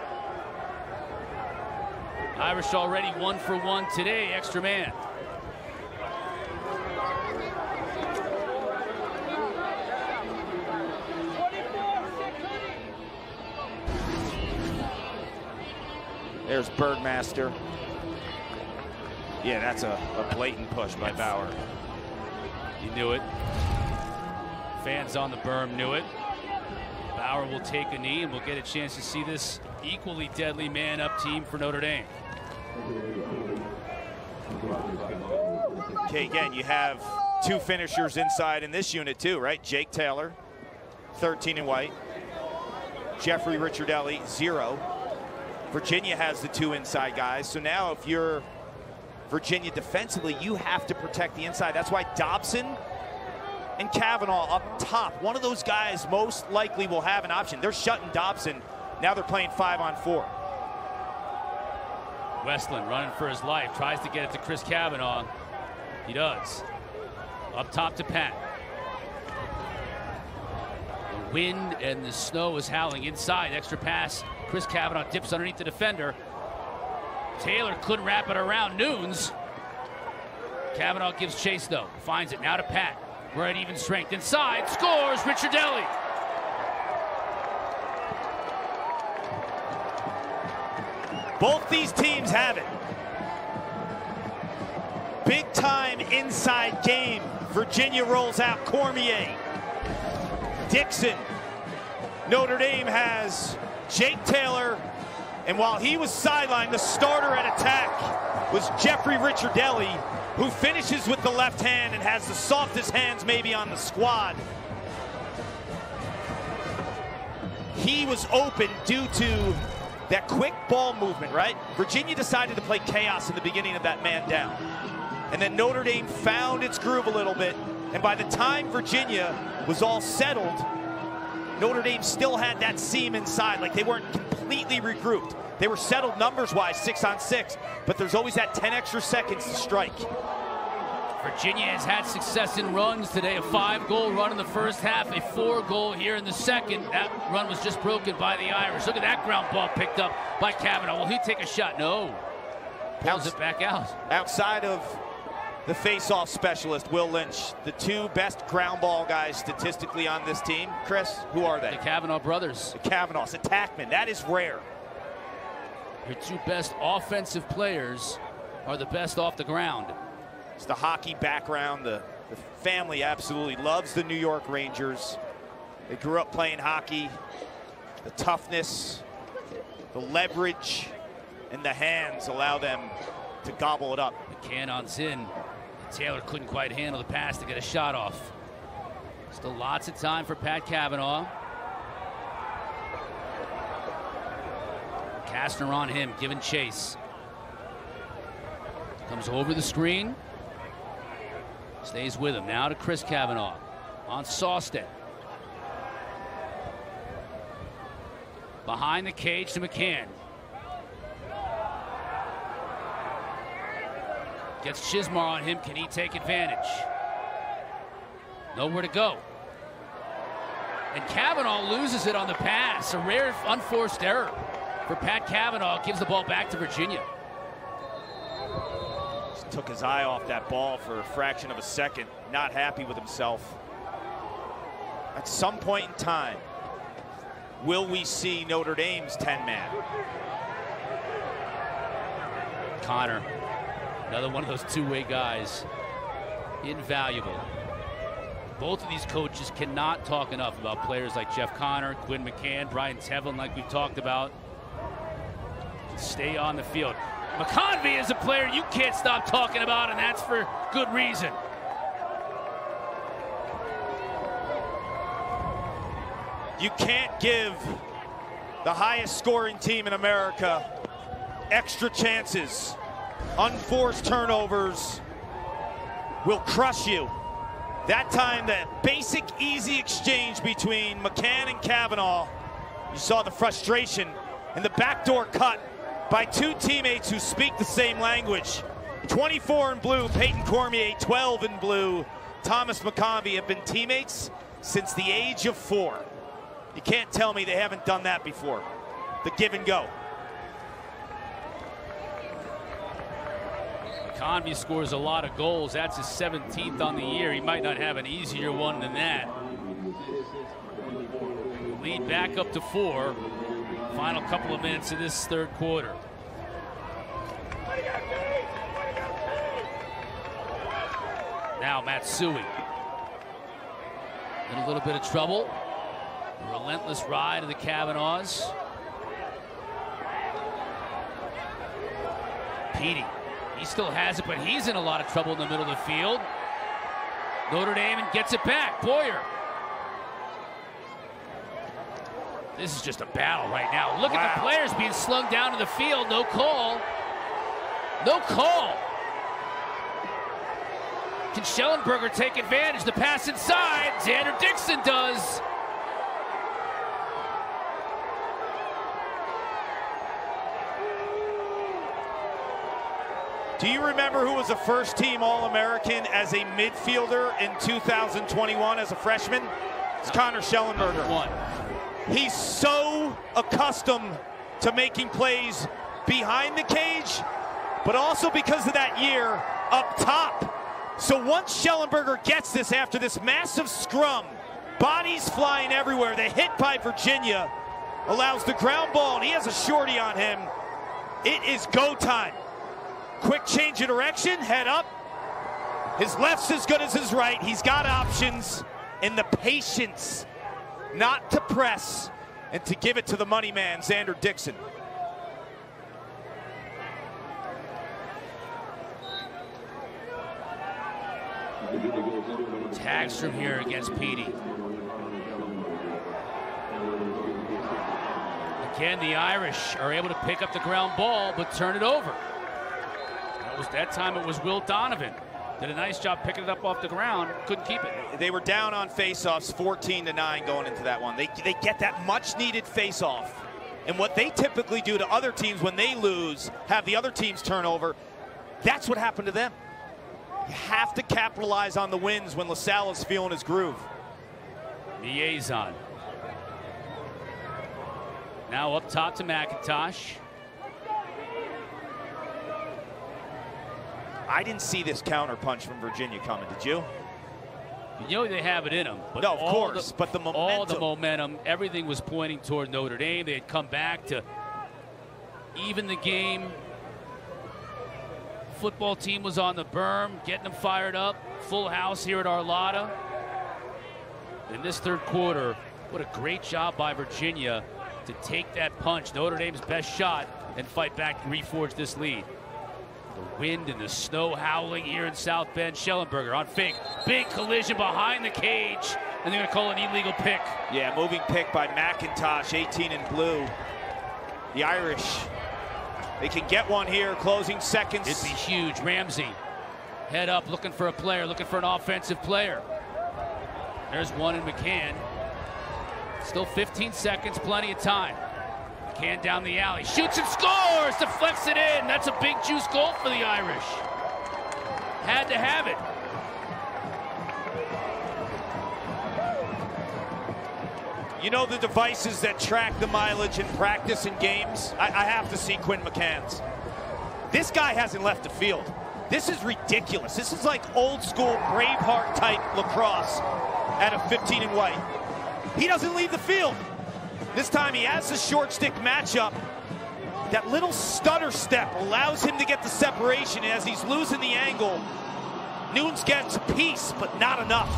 Speaker 1: Irish already 1 for 1 today, extra man.
Speaker 2: There's Bergmaster. Yeah, that's a blatant push by Bauer.
Speaker 1: He knew it. Fans on the berm knew it. Bauer will take a knee, and we'll get a chance to see this equally deadly man-up team for Notre Dame.
Speaker 2: Okay, again, you have two finishers inside in this unit too, right? Jake Taylor, 13 in white. Jeffrey Ricciardelli, 0. Virginia has the two inside guys. So now if you're Virginia defensively, you have to protect the inside. That's why Dobson and Kavanaugh up top, one of those guys most likely will have an option. They're shutting Dobson. Now they're playing 5-on-4.
Speaker 1: Westland running for his life, tries to get it to Chris Kavanaugh. He does. Up top to Pat. The wind and the snow is howling inside. Extra pass. Chris Kavanaugh dips underneath the defender. Taylor couldn't wrap it around Nunes. Kavanaugh gives chase though. Finds it now to Pat. We're at even strength. Inside. Scores Ricciardelli.
Speaker 2: Both these teams have it. Big time inside game. Virginia rolls out Cormier. Dixon. Notre Dame has Jake Taylor. And while he was sidelined, the starter at attack was Jeffrey Ricciardelli, who finishes with the left hand and has the softest hands maybe on the squad. He was open due to that quick ball movement, right? Virginia decided to play chaos in the beginning of that man down. And then Notre Dame found its groove a little bit. And by the time Virginia was all settled, Notre Dame still had that seam inside, like they weren't completely regrouped. They were settled numbers-wise, 6-on-6, but there's always that 10 extra seconds to strike.
Speaker 1: Virginia has had success in runs today. A 5-goal run in the first half, a 4-goal here in the second. That run was just broken by the Irish. Look at that ground ball picked up by Kavanaugh. Will he take a shot? No. Pulls it back out.
Speaker 2: Outside of the face-off specialist, Will Lynch, the two best ground ball guys statistically on this team, Chris, who are they?
Speaker 1: The Kavanaugh brothers.
Speaker 2: The Kavanaughs, attackmen. That is rare.
Speaker 1: Your two best offensive players are the best off the ground.
Speaker 2: It's the hockey background. The family absolutely loves the New York Rangers. They grew up playing hockey. The toughness, the leverage, and the hands allow them to gobble it up.
Speaker 1: The cannon's in. Taylor couldn't quite handle the pass to get a shot off. Still lots of time for Pat Kavanaugh. Kastner on him, giving chase. Comes over the screen. Stays with him. Now to Chris Kavanaugh. On Sawstead. Behind the cage to McCann. Gets Chismar on him. Can he take advantage? Nowhere to go. And Kavanaugh loses it on the pass. A rare unforced error for Pat Kavanaugh. Gives the ball back to Virginia.
Speaker 2: Just took his eye off that ball for a fraction of a second. Not happy with himself. At some point in time, will we see Notre Dame's 10-man?
Speaker 1: Connor. Another one of those two-way guys. Invaluable. Both of these coaches cannot talk enough about players like Jeff Connor, Quinn McCann, Brian Tevlin, like we've talked about. Stay on the field. McConvey is a player you can't stop talking about, and that's for good reason.
Speaker 2: You can't give the highest scoring team in America extra chances. Unforced turnovers will crush you. That time, that basic, easy exchange between McCann and Kavanaugh, you saw the frustration and the backdoor cut by two teammates who speak the same language. 24 in blue, Peyton Cormier, 12 in blue. Thomas McConvey have been teammates since the age of 4. You can't tell me they haven't done that before. The give and go.
Speaker 1: Convey scores a lot of goals. That's his 17th on the year. He might not have an easier one than that. Lead back up to 4. Final couple of minutes of this third quarter. Now Matsui in a little bit of trouble. A relentless ride of the Kavanaughs. Petey, he still has it, but he's in a lot of trouble in the middle of the field. Notre Dame gets it back. Boyer. This is just a battle right now. Look at the players being slung down to the field. No call. No call. Can Schellenberger take advantage? The pass inside. Xander Dixon does.
Speaker 2: Do you remember who was a first-team All-American as a midfielder in 2021 as a freshman? It's Connor Schellenberger. He's so accustomed to making plays behind the cage, but also because of that year up top. So once Schellenberger gets this after this massive scrum, bodies flying everywhere, the hit by Virginia allows the ground ball, and he has a shorty on him. It is go time. Quick change of direction, head up. His left's as good as his right. He's got options, and the patience not to press and to give it to the money man, Xander Dixon.
Speaker 1: Hagstrom here against Petey. Again, the Irish are able to pick up the ground ball, but turn it over. That time it was Will Donovan. Did a nice job picking it up off the ground. Couldn't keep it.
Speaker 2: They were down on faceoffs 14-9 going into that one. They get that much needed faceoff. And what they typically do to other teams when they lose, have the other teams turn over, that's what happened to them. You have to capitalize on the wins when LaSalle is feeling his groove.
Speaker 1: Liaison. Now up top to McIntosh.
Speaker 2: I didn't see this counter punch from Virginia coming, did you?
Speaker 1: You know they have it in them. But
Speaker 2: no, of course, but the momentum.
Speaker 1: All the momentum, everything was pointing toward Notre Dame. They had come back to even the game. Football team was on the berm, getting them fired up. Full house here at Arlotta. In this third quarter, what a great job by Virginia to take that punch, Notre Dame's best shot, and fight back to reforge this lead. The wind and the snow howling here in South Bend. Schellenberger on fake. Big collision behind the cage. And they're going to call an illegal pick.
Speaker 2: Yeah, moving pick by McIntosh, 18 in blue. The Irish, they can get one here, closing seconds.
Speaker 1: It'd be huge. Ramsey, head up, looking for a player, looking for an offensive player. There's one in McCann. Still 15 seconds, plenty of time. McCann down the alley, shoots and scores, deflects it in. That's a big juice goal for the Irish. Had to have it.
Speaker 2: You know the devices that track the mileage in practice and games? I have to see Quinn McCann's. This guy hasn't left the field. This is ridiculous. This is like old school Braveheart type lacrosse at a 15 and white. He doesn't leave the field. This time he has the short stick matchup. That little stutter step allows him to get the separation as he's losing the angle. Nunes gets a piece, but not enough.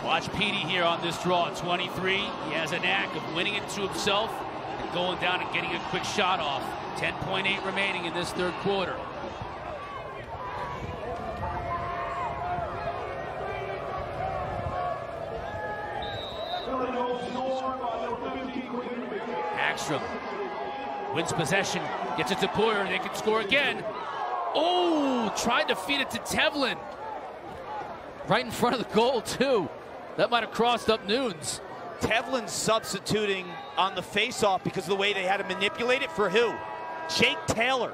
Speaker 1: Watch Petey here on this draw at 23. He has a knack of winning it to himself and going down and getting a quick shot off. 10.8 remaining in this third quarter. Hagstrom wins possession, gets it to Boyer, they can score again. Oh, tried to feed it to Tevlin. Right in front of the goal, too. That might have crossed up Nunes.
Speaker 2: Tevlin's substituting on the faceoff because of the way they had to manipulate it for who? Jake Taylor,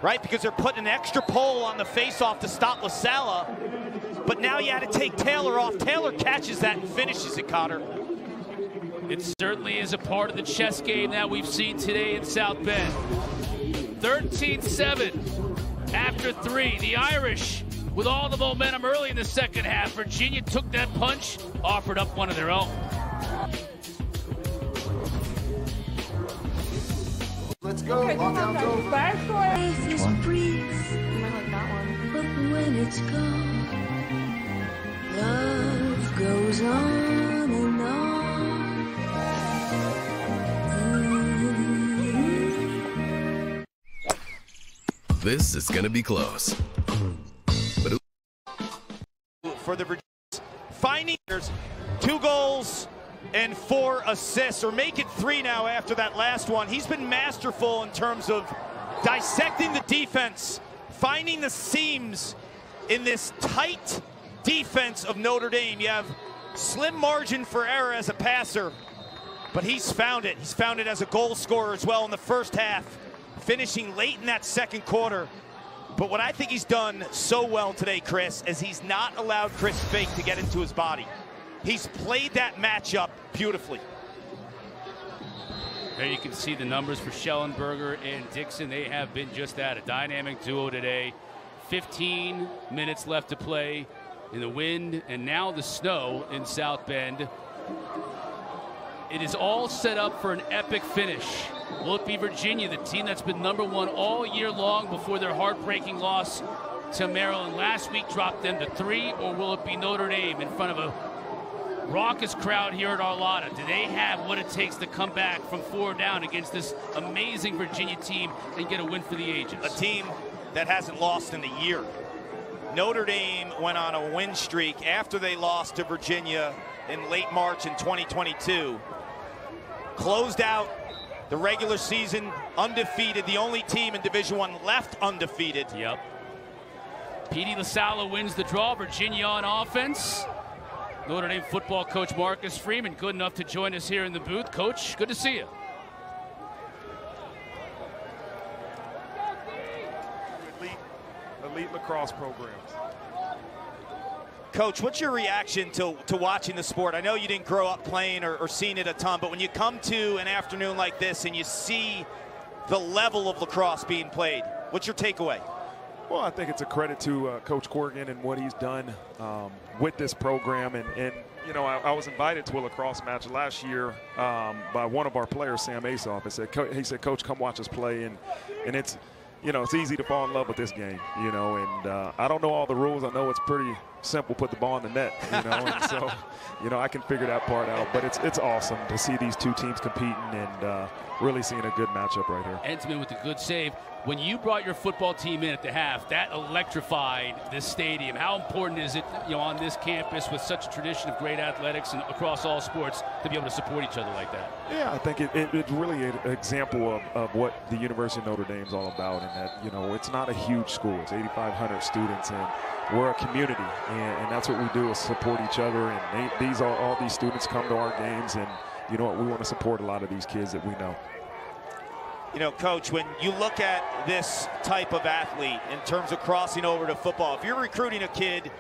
Speaker 2: right? Because they're putting an extra pole on the faceoff to stop LaSalle. But now you had to take Taylor off. Taylor catches that and finishes it, Connor.
Speaker 1: It certainly is a part of the chess game that we've seen today in South Bend. 13-7 after 3. The Irish with all the momentum early in the second half. Virginia took that punch, offered up one of their own.
Speaker 6: Let's go. Lockdown's over.
Speaker 8: Life is brief. You might like that one. But when it's gone, love goes on and on.
Speaker 3: This is going to be close. But
Speaker 2: for the Virginians, finding 2 goals and 4 assists, or make it 3 now after that last one. He's been masterful in terms of dissecting the defense, finding the seams in this tight defense of Notre Dame. You have slim margin for error as a passer, but he's found it. He's found it as a goal scorer as well in the first half, finishing late in that second quarter. But what I think he's done so well today, Chris, is he's not allowed Chris Fake to get into his body. He's played that matchup beautifully.
Speaker 1: There you can see the numbers for Schellenberger and Dixon. They have been just that, a dynamic duo today. 15 minutes left to play in the wind and now the snow in South Bend. It is all set up for an epic finish. Will it be Virginia, the team that's been #1 all year long before their heartbreaking loss to Maryland last week dropped them to 3, or will it be Notre Dame in front of a raucous crowd here at Arlotta? Do they have what it takes to come back from 4 down against this amazing Virginia team and get a win for the ages?
Speaker 2: A team that hasn't lost in a year. Notre Dame went on a win streak after they lost to Virginia in late March in 2022. Closed out the regular season undefeated, the only team in Division I left undefeated.
Speaker 1: Yep. Petey LaSala wins the draw. Virginia on offense. Notre Dame football coach Marcus Freeman, good enough to join us here in the booth. Coach, good to see you.
Speaker 9: Elite lacrosse programs.
Speaker 2: Coach, what's your reaction to watching the sport? I know you didn't grow up playing or seeing it a ton, but when you come to an afternoon like this and you see the level of lacrosse being played, what's your takeaway?
Speaker 9: Well, I think it's a credit to Coach Corrigan and what he's done with this program. And you know, I was invited to a lacrosse match last year by one of our players, Sam Asoff. He said, Coach, come watch us play. And it's, you know, it's easy to fall in love with this game, you know, and I don't know all the rules. I know it's pretty simple, put the ball in the net, you know, and so, you know, I can figure that part out. But it's awesome to see these two teams competing and really seeing a good matchup right here.
Speaker 1: Edmond with a good save. When you brought your football team in at the half, that electrified this stadium. How important is it, you know, on this campus with such a tradition of great athletics and across all sports to be able to support each other like that? Yeah,
Speaker 9: I think it's really an example of what the University of Notre Dame is all about, and that, you know, it's not a huge school. It's 8,500 students, and we're a community, and that's what we do is support each other. And all these students come to our games, and you know what, we want to support a lot of these kids that we know.
Speaker 2: You know, Coach, when you look at this type of athlete in terms of crossing over to football, if you're recruiting a kid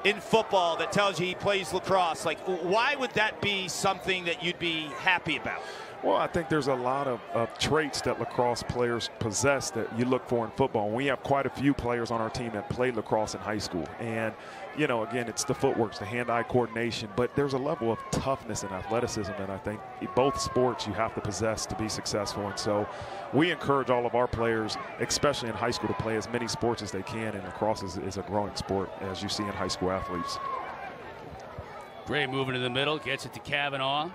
Speaker 2: in football that tells you he plays lacrosse, like, why would that be something that you'd be happy about?
Speaker 9: Well, I think there's a lot of traits that lacrosse players possess that you look for in football. And we have quite a few players on our team that played lacrosse in high school. And, you know, again, it's the footwork, it's the hand-eye coordination, but there's a level of toughness and athleticism that I think both sports you have to possess to be successful. And so we encourage all of our players, especially in high school, to play as many sports as they can, and lacrosse is a growing sport, as you see in high school athletes.
Speaker 1: Gray moving to the middle, gets it to Kavanaugh.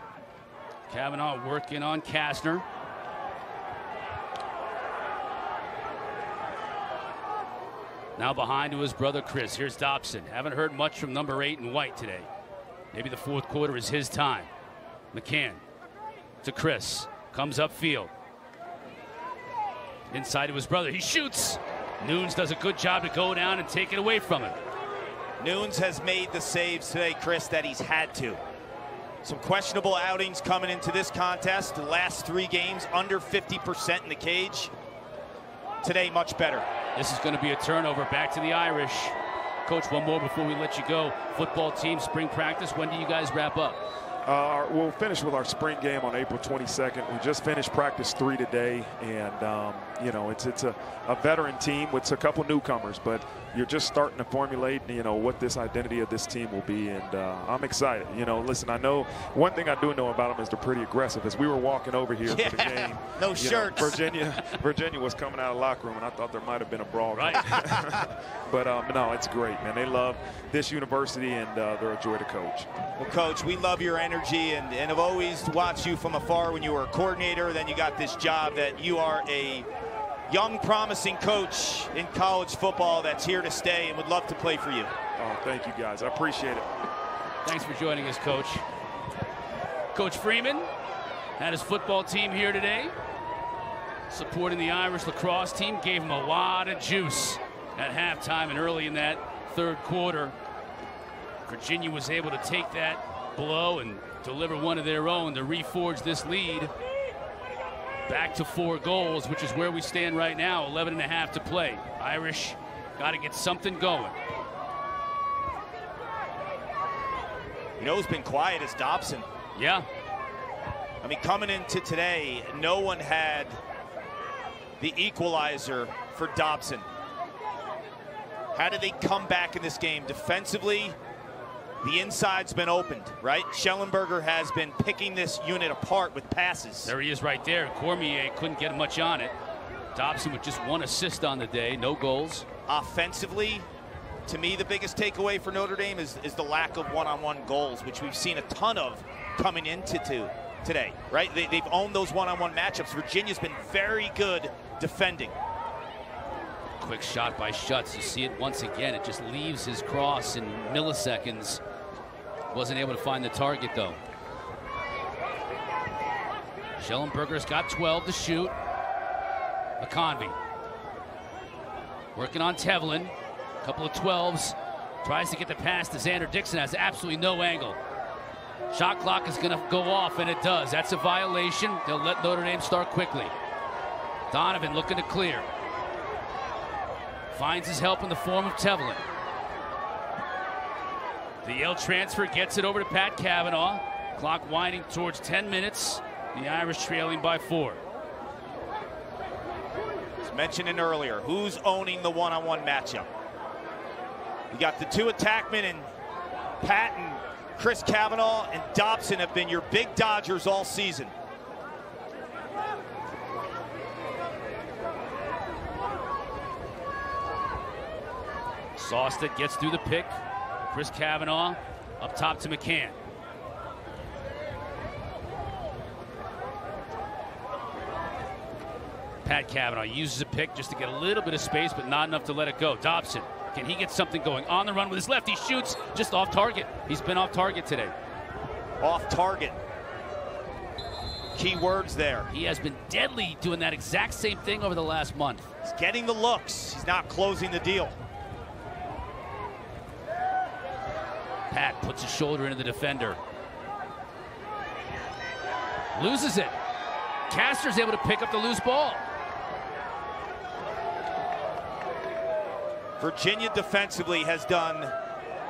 Speaker 1: Kavanaugh working on Kastner. Now behind to his brother Chris. Here's Dobson. Haven't heard much from number 8 in white today. Maybe the fourth quarter is his time. McCann to Chris. Comes upfield. Inside to his brother. He shoots. Nunes does a good job to go down and take it away from him.
Speaker 2: Nunes has made the saves today, Chris, that he's had to. Some questionable outings coming into this contest. The last 3 games under 50% in the cage. Today, much better.
Speaker 1: This is going to be a turnover. Back to the Irish. Coach, one more before we let you go. Football team, spring practice. When do you guys wrap up?
Speaker 9: We'll finish with our spring game on April 22nd. We just finished practice 3 today, and You know, it's a veteran team with a couple newcomers, but you're just starting to formulate, you know, what this identity of this team will be, and I'm excited. You know, listen, I know one thing I do know about them is they're pretty aggressive. As we were walking over here for the game,
Speaker 2: no shirts.
Speaker 9: Virginia was coming out of the locker room, and I thought there might have been a brawl.
Speaker 1: Right.
Speaker 9: But no, it's great, man. They love this university, and they're a joy to coach.
Speaker 2: Well, Coach, we love your energy, and have always watched you from afar when you were a coordinator. Then you got this job that you are a young, promising coach in college football that's here to stay and would love to play for you.
Speaker 9: Oh, thank you, guys. I appreciate it.
Speaker 1: Thanks for joining us, Coach. Coach Freeman had his football team here today, supporting the Irish lacrosse team. Gave him a lot of juice at halftime and early in that third quarter. Virginia was able to take that blow and deliver one of their own to reforge this lead back to 4 goals, which is where we stand right now. 11.5 to play. Irish got to get something going.
Speaker 2: You know who's been quiet is Dobson.
Speaker 1: Yeah.
Speaker 2: I mean, coming into today, no one had the equalizer for Dobson. How did they come back in this game? Defensively, the inside's been opened, right? Schellenberger has been picking this unit apart with passes.
Speaker 1: There he is right there. Cormier couldn't get much on it. Dobson with just 1 assist on the day, no goals.
Speaker 2: Offensively, to me, the biggest takeaway for Notre Dame is the lack of one-on-one goals, which we've seen a ton of coming into today, right? They've owned those one-on-one matchups. Virginia's been very good defending.
Speaker 1: Quick shot by Schutz. You see it once again. It just leaves his cross in milliseconds. Wasn't able to find the target, though. Schellenberger's got 12 to shoot. McConvey working on Tevlin. A couple of 12s. Tries to get the pass to Xander Dixon. Has absolutely no angle. Shot clock is going to go off, and it does. That's a violation. They'll let Notre Dame start quickly. Donovan looking to clear. Finds his help in the form of Tevlin. The Yale transfer gets it over to Pat Cavanaugh. Clock winding towards 10 minutes. The Irish trailing by 4.
Speaker 2: As mentioned earlier, who's owning the one-on-one matchup? You got the 2 attackmen, and Pat and Chris Cavanaugh and Dobson have been your big Dodgers all season.
Speaker 1: Sawstead gets through the pick. Chris Cavanaugh up top to McCann. Pat Cavanaugh uses a pick just to get a little bit of space, but not enough to let it go. Dobson, can he get something going? On the run with his left, he shoots just off target. He's been off target today.
Speaker 2: Off target. Key words there.
Speaker 1: He has been deadly doing that exact same thing over the last month.
Speaker 2: He's getting the looks. He's not closing the deal.
Speaker 1: Pat puts his shoulder into the defender. Loses it. Castor's able to pick up the loose ball.
Speaker 2: Virginia defensively has done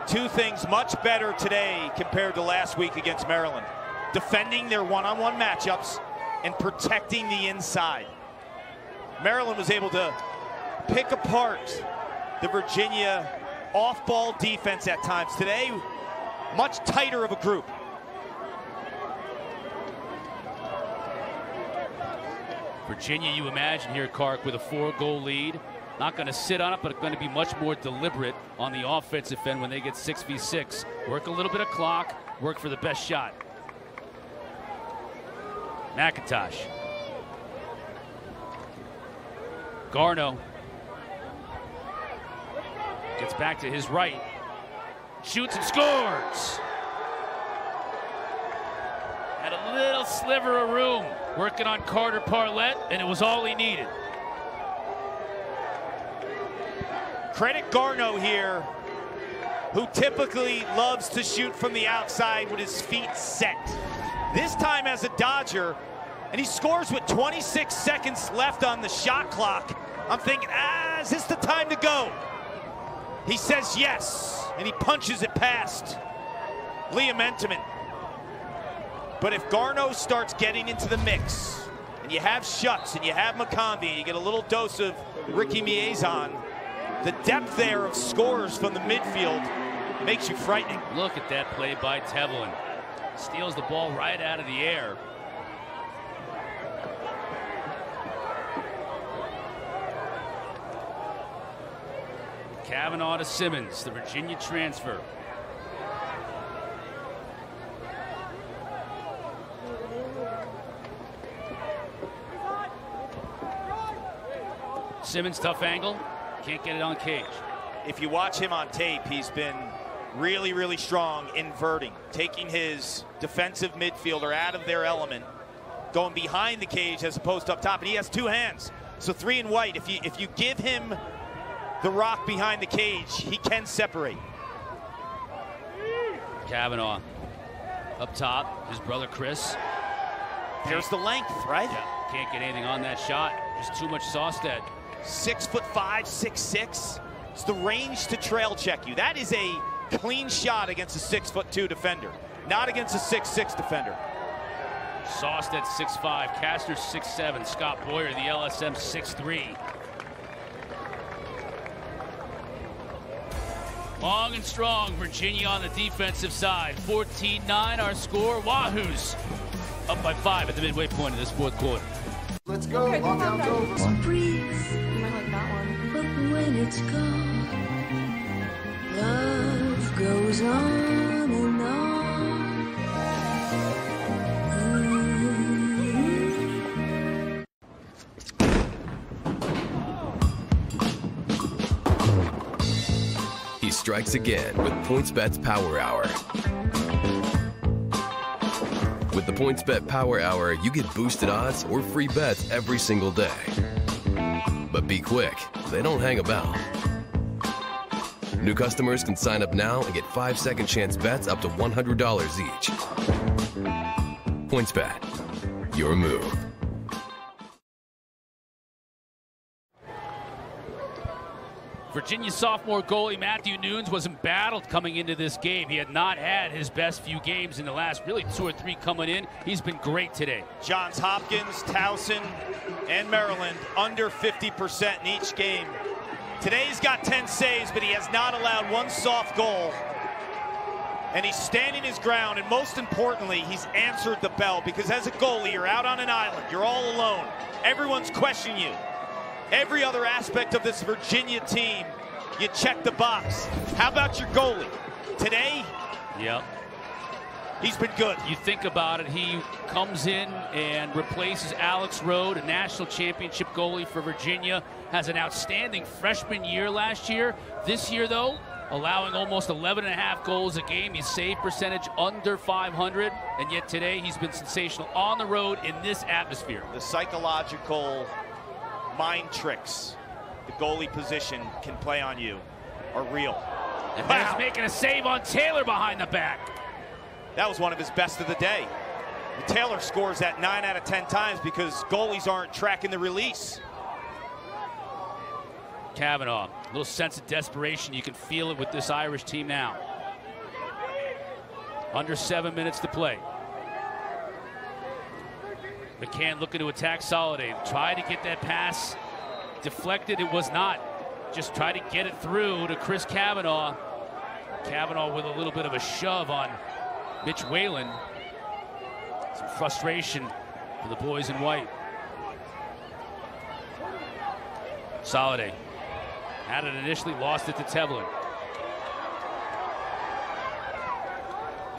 Speaker 2: 2 things much better today compared to last week against Maryland. Defending their one-on-one matchups and protecting the inside. Maryland was able to pick apart the Virginia off-ball defense at times. Today, much tighter of a group.
Speaker 1: Virginia, you imagine here, Kark, with a 4-goal lead. Not going to sit on it, but going to be much more deliberate on the offensive end when they get 6v6. Work a little bit of clock, work for the best shot. McIntosh. Garno gets back to his right. Shoots and scores. Had a little sliver of room working on Carter Parlett, and it was all he needed.
Speaker 2: Credit Garno here, who typically loves to shoot from the outside with his feet set. This time as a Dodger, and he scores with 26 seconds left on the shot clock. I'm thinking, is this the time to go? He says yes, and he punches it past Liam Entenmann. But if Garno starts getting into the mix, and you have Schutz, and you have McConvey, and you get a little dose of Ricky Miezon, the depth there of scores from the midfield makes you frightening.
Speaker 1: Look at that play by Tevlin. Steals the ball right out of the air. Kavanaugh to Simmons, the Virginia transfer. Simmons, tough angle. Can't get it on Cage.
Speaker 2: If you watch him on tape, he's been really, really strong inverting, taking his defensive midfielder out of their element, going behind the cage as opposed to up top. And he has two hands. So 3 and white, if you give him the rock behind the cage, he can separate.
Speaker 1: Kavanaugh up top, his brother Chris.
Speaker 2: There's the length, right?
Speaker 1: Yeah, can't get anything on that shot. Just too much Sawstead.
Speaker 2: 6'5", 6'6". It's the range to trail check you. That is a clean shot against a 6'2" defender, not against a 6'6" defender.
Speaker 1: Sawstead 6'5", Castor 6'7", Scott Boyer, the LSM 6'3". Long and strong, Virginia on the defensive side. 14-9 our score. Wahoos up by 5 at the midway point of this fourth quarter.
Speaker 6: Let's go. Lockdown's over.
Speaker 8: Breathe. You might like that one. But when it's gone, love goes on and on.
Speaker 3: He strikes again with PointsBet's Power Hour. With the PointsBet Power Hour, you get boosted odds or free bets every single day. But be quick, they don't hang about. New customers can sign up now and get 5-second chance bets up to $100 each. PointsBet, your move.
Speaker 1: Virginia sophomore goalie Matthew Nunes was embattled coming into this game. He had not had his best few games in the last really 2 or 3 coming in. He's been great today.
Speaker 2: Johns Hopkins, Towson, and Maryland under 50% in each game. Today he's got 10 saves, but he has not allowed one soft goal. And he's standing his ground, and most importantly, he's answered the bell, because as a goalie, you're out on an island. You're all alone. Everyone's questioning you. Every other aspect of this Virginia team, you check the box. How about your goalie? Today,
Speaker 1: yep,
Speaker 2: he's been good.
Speaker 1: You think about it, he comes in and replaces Alex Rode, a national championship goalie for Virginia, has an outstanding freshman year last year. This year, though, allowing almost 11.5 goals a game. His save percentage under 500, and yet today he's been sensational on the road in this atmosphere.
Speaker 2: The psychological mind tricks the goalie position can play on you are real.
Speaker 1: And wow, he's making a save on Taylor behind the back.
Speaker 2: That was one of his best of the day. Taylor scores that 9 out of 10 times because goalies aren't tracking the release.
Speaker 1: Kavanaugh, a little sense of desperation. You can feel it with this Irish team now. Under 7 minutes to play. McCann looking to attack Soliday. Tried to get that pass deflected. It was not. Just tried to get it through to Chris Kavanaugh. Kavanaugh with a little bit of a shove on Mitch Whalen. Some frustration for the boys in white. Soliday had it initially, lost it to Tevlin.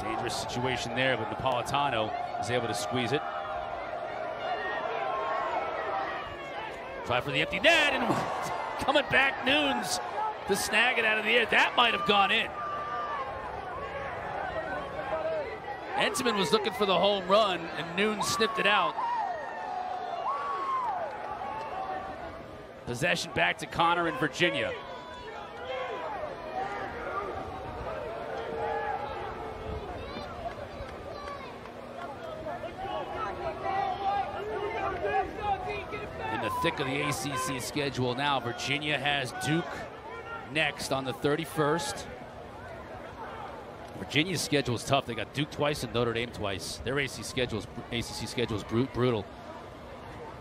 Speaker 1: Dangerous situation there, but Napolitano is able to squeeze it. Try for the empty net, and coming back, Nunes to snag it out of the air. That might have gone in. Entenmann was looking for the home run, and Nunes snipped it out. Possession back to Connor in Virginia. In the thick of the ACC schedule now, Virginia has Duke next on the 31st. Virginia's schedule is tough. They got Duke twice and Notre Dame twice. Their ACC schedule is brutal.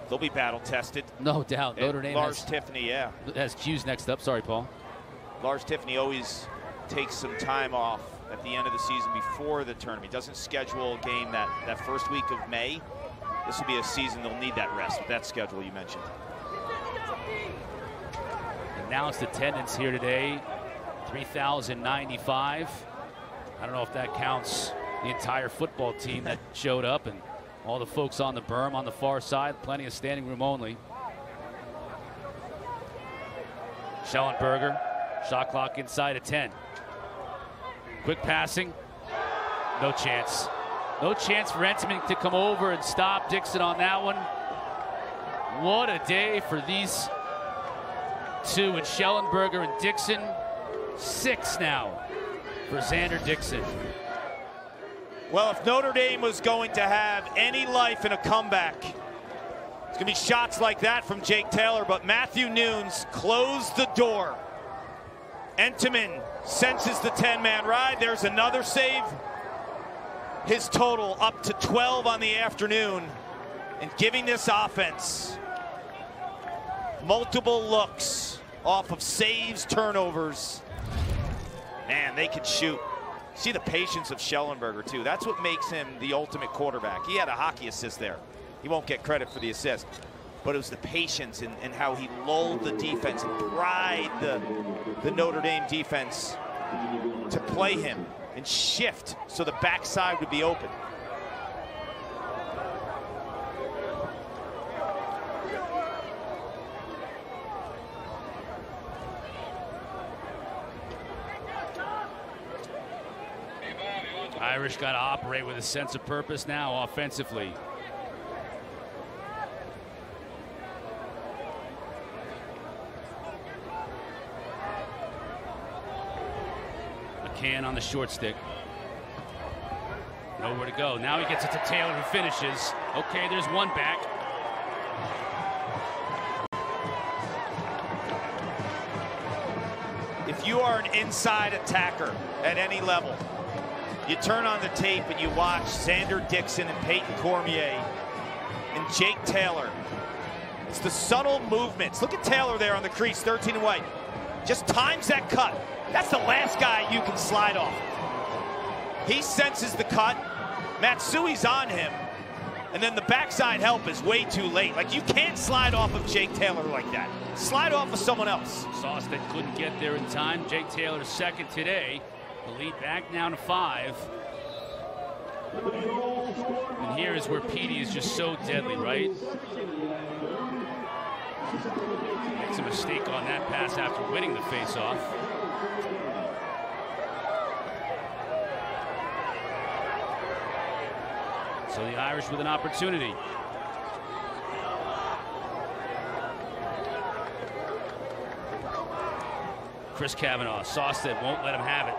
Speaker 2: They'll be battle tested.
Speaker 1: No doubt. Notre Dame
Speaker 2: Lars Tiffany, yeah.
Speaker 1: Has Q's next up. Sorry, Paul.
Speaker 2: Lars Tiffany always takes some time off at the end of the season before the tournament. He doesn't schedule a game that first week of May. This will be a season they'll need that rest with that schedule you mentioned.
Speaker 1: Announced attendance here today, 3,095. I don't know if that counts the entire football team that showed up and all the folks on the berm on the far side. Plenty of standing room only. Schellenberger, shot clock inside at 10. Quick passing, no chance. No chance for Entman to come over and stop Dixon on that one. What a day for these two, and Schellenberger and Dixon. 6 now for Xander Dixon.
Speaker 2: Well, if Notre Dame was going to have any life in a comeback, it's going to be shots like that from Jake Taylor, but Matthew Nunes closed the door. Entman senses the 10-man ride. There's another save. His total up to 12 on the afternoon, and giving this offense multiple looks off of saves, turnovers. Man, they can shoot. See the patience of Schellenberger, too. That's what makes him the ultimate quarterback. He had a hockey assist there. He won't get credit for the assist. But it was the patience and how he lulled the defense and pried the Notre Dame defense to play him and shift so the backside would be open.
Speaker 1: Irish got to operate with a sense of purpose now offensively. McCann on the short stick. Nowhere to go. Now he gets it to Taylor, who finishes. Okay, there's one back.
Speaker 2: If you are an inside attacker at any level, you turn on the tape and you watch Xander Dixon and Peyton Cormier and Jake Taylor. It's the subtle movements. Look at Taylor there on the crease, 13 and white. Just times that cut. That's the last guy you can slide off. He senses the cut. Matsui's on him. And then the backside help is way too late. Like, you can't slide off of Jake Taylor like that. Slide off of someone else.
Speaker 1: Sawstead couldn't get there in time. Jake Taylor's second today. The lead back down to 5. And here is where Petey is just so deadly, right? Makes a mistake on that pass after winning the faceoff. So the Irish with an opportunity. Chris Kavanaugh, Sawstead won't let him have it.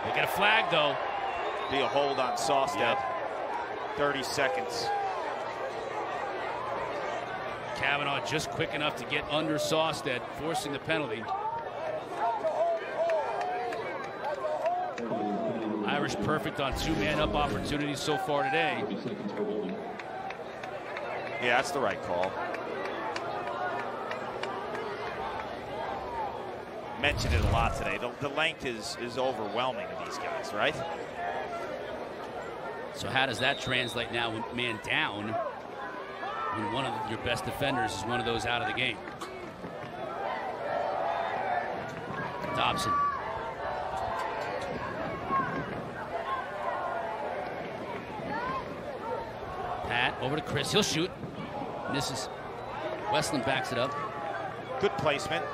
Speaker 1: They get a flag, though.
Speaker 2: Be a hold on Sawstead.
Speaker 1: Yep.
Speaker 2: 30 seconds.
Speaker 1: Kavanaugh just quick enough to get under Sawstead, forcing the penalty. Irish perfect on 2-man-up opportunities so far today.
Speaker 2: Yeah, that's the right call. Mentioned it a lot today. The length is overwhelming of these guys, right?
Speaker 1: So how does that translate now when man down when one of your best defenders is one of those out of the game? Dobson. Pat over to Chris. He'll shoot. Misses. Westland backs it up.
Speaker 2: Good placement.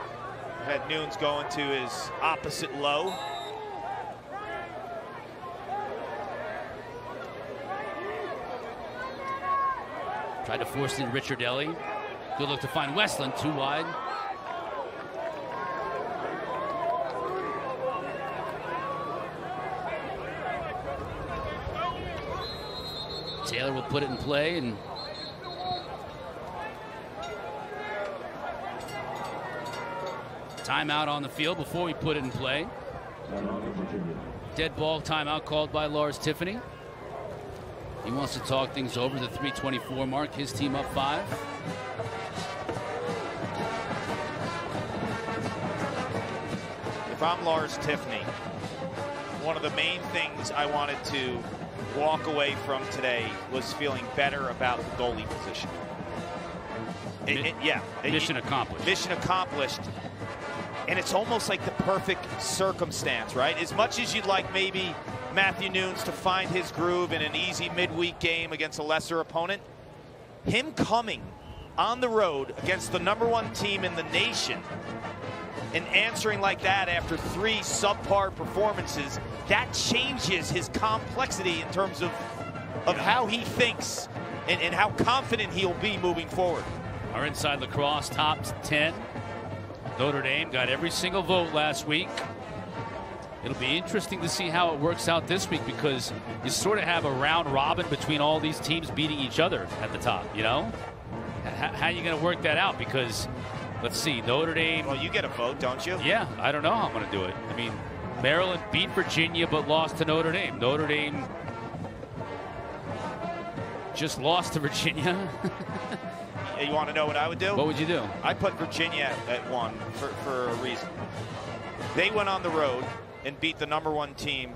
Speaker 2: Had Nunes going to his opposite low.
Speaker 1: Tried to force it in Ricciardelli. Good look to find Westland, too wide. Taylor will put it in play, and timeout on the field before we put it in play. Dead ball timeout called by Lars Tiffany. He wants to talk things over the 3:24 mark. His team up 5.
Speaker 2: If I'm Lars Tiffany, one of the main things I wanted to walk away from today was feeling better about the goalie position.
Speaker 1: Mission accomplished.
Speaker 2: Mission accomplished. And it's almost like the perfect circumstance, right? As much as you'd like maybe Matthew Nunes to find his groove in an easy midweek game against a lesser opponent, him coming on the road against the '1 team in the nation and answering like that after 3 subpar performances, that changes his complexity in terms of how he thinks and how confident he'll be moving forward.
Speaker 1: Our Inside Lacrosse top 10. Notre Dame got every single vote last week. It'll be interesting to see how it works out this week, because you sort of have a round robin between all these teams beating each other at the top, you know? How are you going to work that out? Because, let's see, Notre Dame...
Speaker 2: Well, you get a vote, don't you?
Speaker 1: Yeah, I don't know how I'm going to do it. I mean, Maryland beat Virginia but lost to Notre Dame. Notre Dame just lost to Virginia.
Speaker 2: You want to know what I would do?
Speaker 1: What would you do?
Speaker 2: I put Virginia at 1 for a reason. They went on the road and beat the #1 team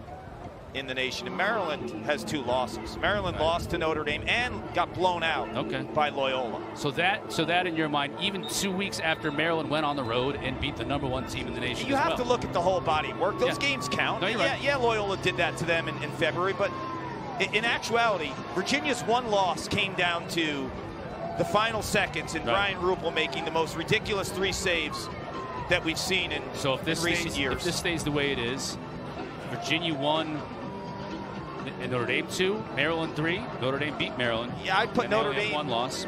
Speaker 2: in the nation. And Maryland has 2 losses. Maryland lost to Notre Dame and got blown out by Loyola.
Speaker 1: So that in your mind, even 2 weeks after Maryland went on the road and beat the #1 team in the nation.
Speaker 2: You have to look at the whole body of work. Those games count.
Speaker 1: No, you're right.
Speaker 2: Yeah, Loyola did that to them in February, but in actuality, Virginia's 1 loss came down to the final seconds and Brian Ruppel making the most ridiculous 3 saves that we've seen in recent years.
Speaker 1: If this stays the way it is, Virginia 1 and Notre Dame 2, Maryland 3. Notre Dame beat Maryland.
Speaker 2: Yeah, I'd put Notre Dame
Speaker 1: 1 loss.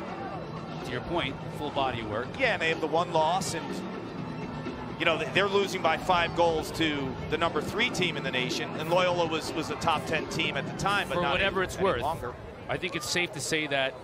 Speaker 1: To your point, full body of work.
Speaker 2: Yeah, and they have the 1 loss, and you know they're losing by 5 goals to the #3 team in the nation, and Loyola was a top 10 team at the time, but
Speaker 1: for
Speaker 2: not
Speaker 1: whatever it's worth.
Speaker 2: Longer.
Speaker 1: I think it's safe to say that,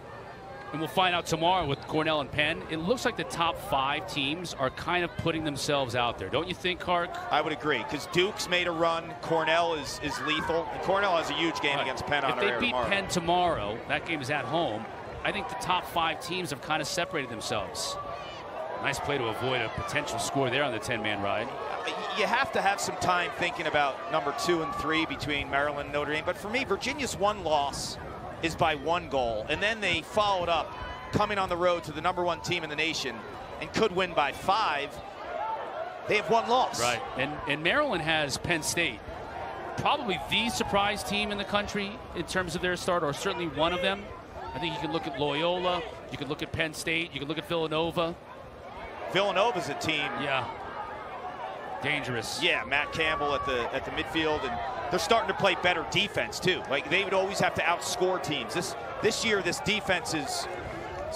Speaker 1: and we'll find out tomorrow with Cornell and Penn, it looks like the top 5 teams are kind of putting themselves out there. Don't you think, Hark?
Speaker 2: I would agree, because Duke's made a run. Cornell is lethal. And Cornell has a huge game against Penn on
Speaker 1: If they beat Penn tomorrow, that game is at home, I think the top 5 teams have kind of separated themselves. Nice play to avoid a potential score there on the 10-man ride.
Speaker 2: You have to have some time thinking about #2 and 3 between Maryland and Notre Dame. But for me, Virginia's 1 loss is by 1 goal, and then they followed up coming on the road to the #1 team in the nation and could win by 5. They have 1 loss.
Speaker 1: Right, and Maryland has Penn State, probably the surprise team in the country in terms of their start, or certainly one of them. I think you can look at Loyola, you can look at Penn State, you can look at Villanova.
Speaker 2: Villanova's a team.
Speaker 1: Yeah, dangerous.
Speaker 2: Yeah, Matt Campbell at the midfield, and they're starting to play better defense too. Like, they would always have to outscore teams. This year, this defense it's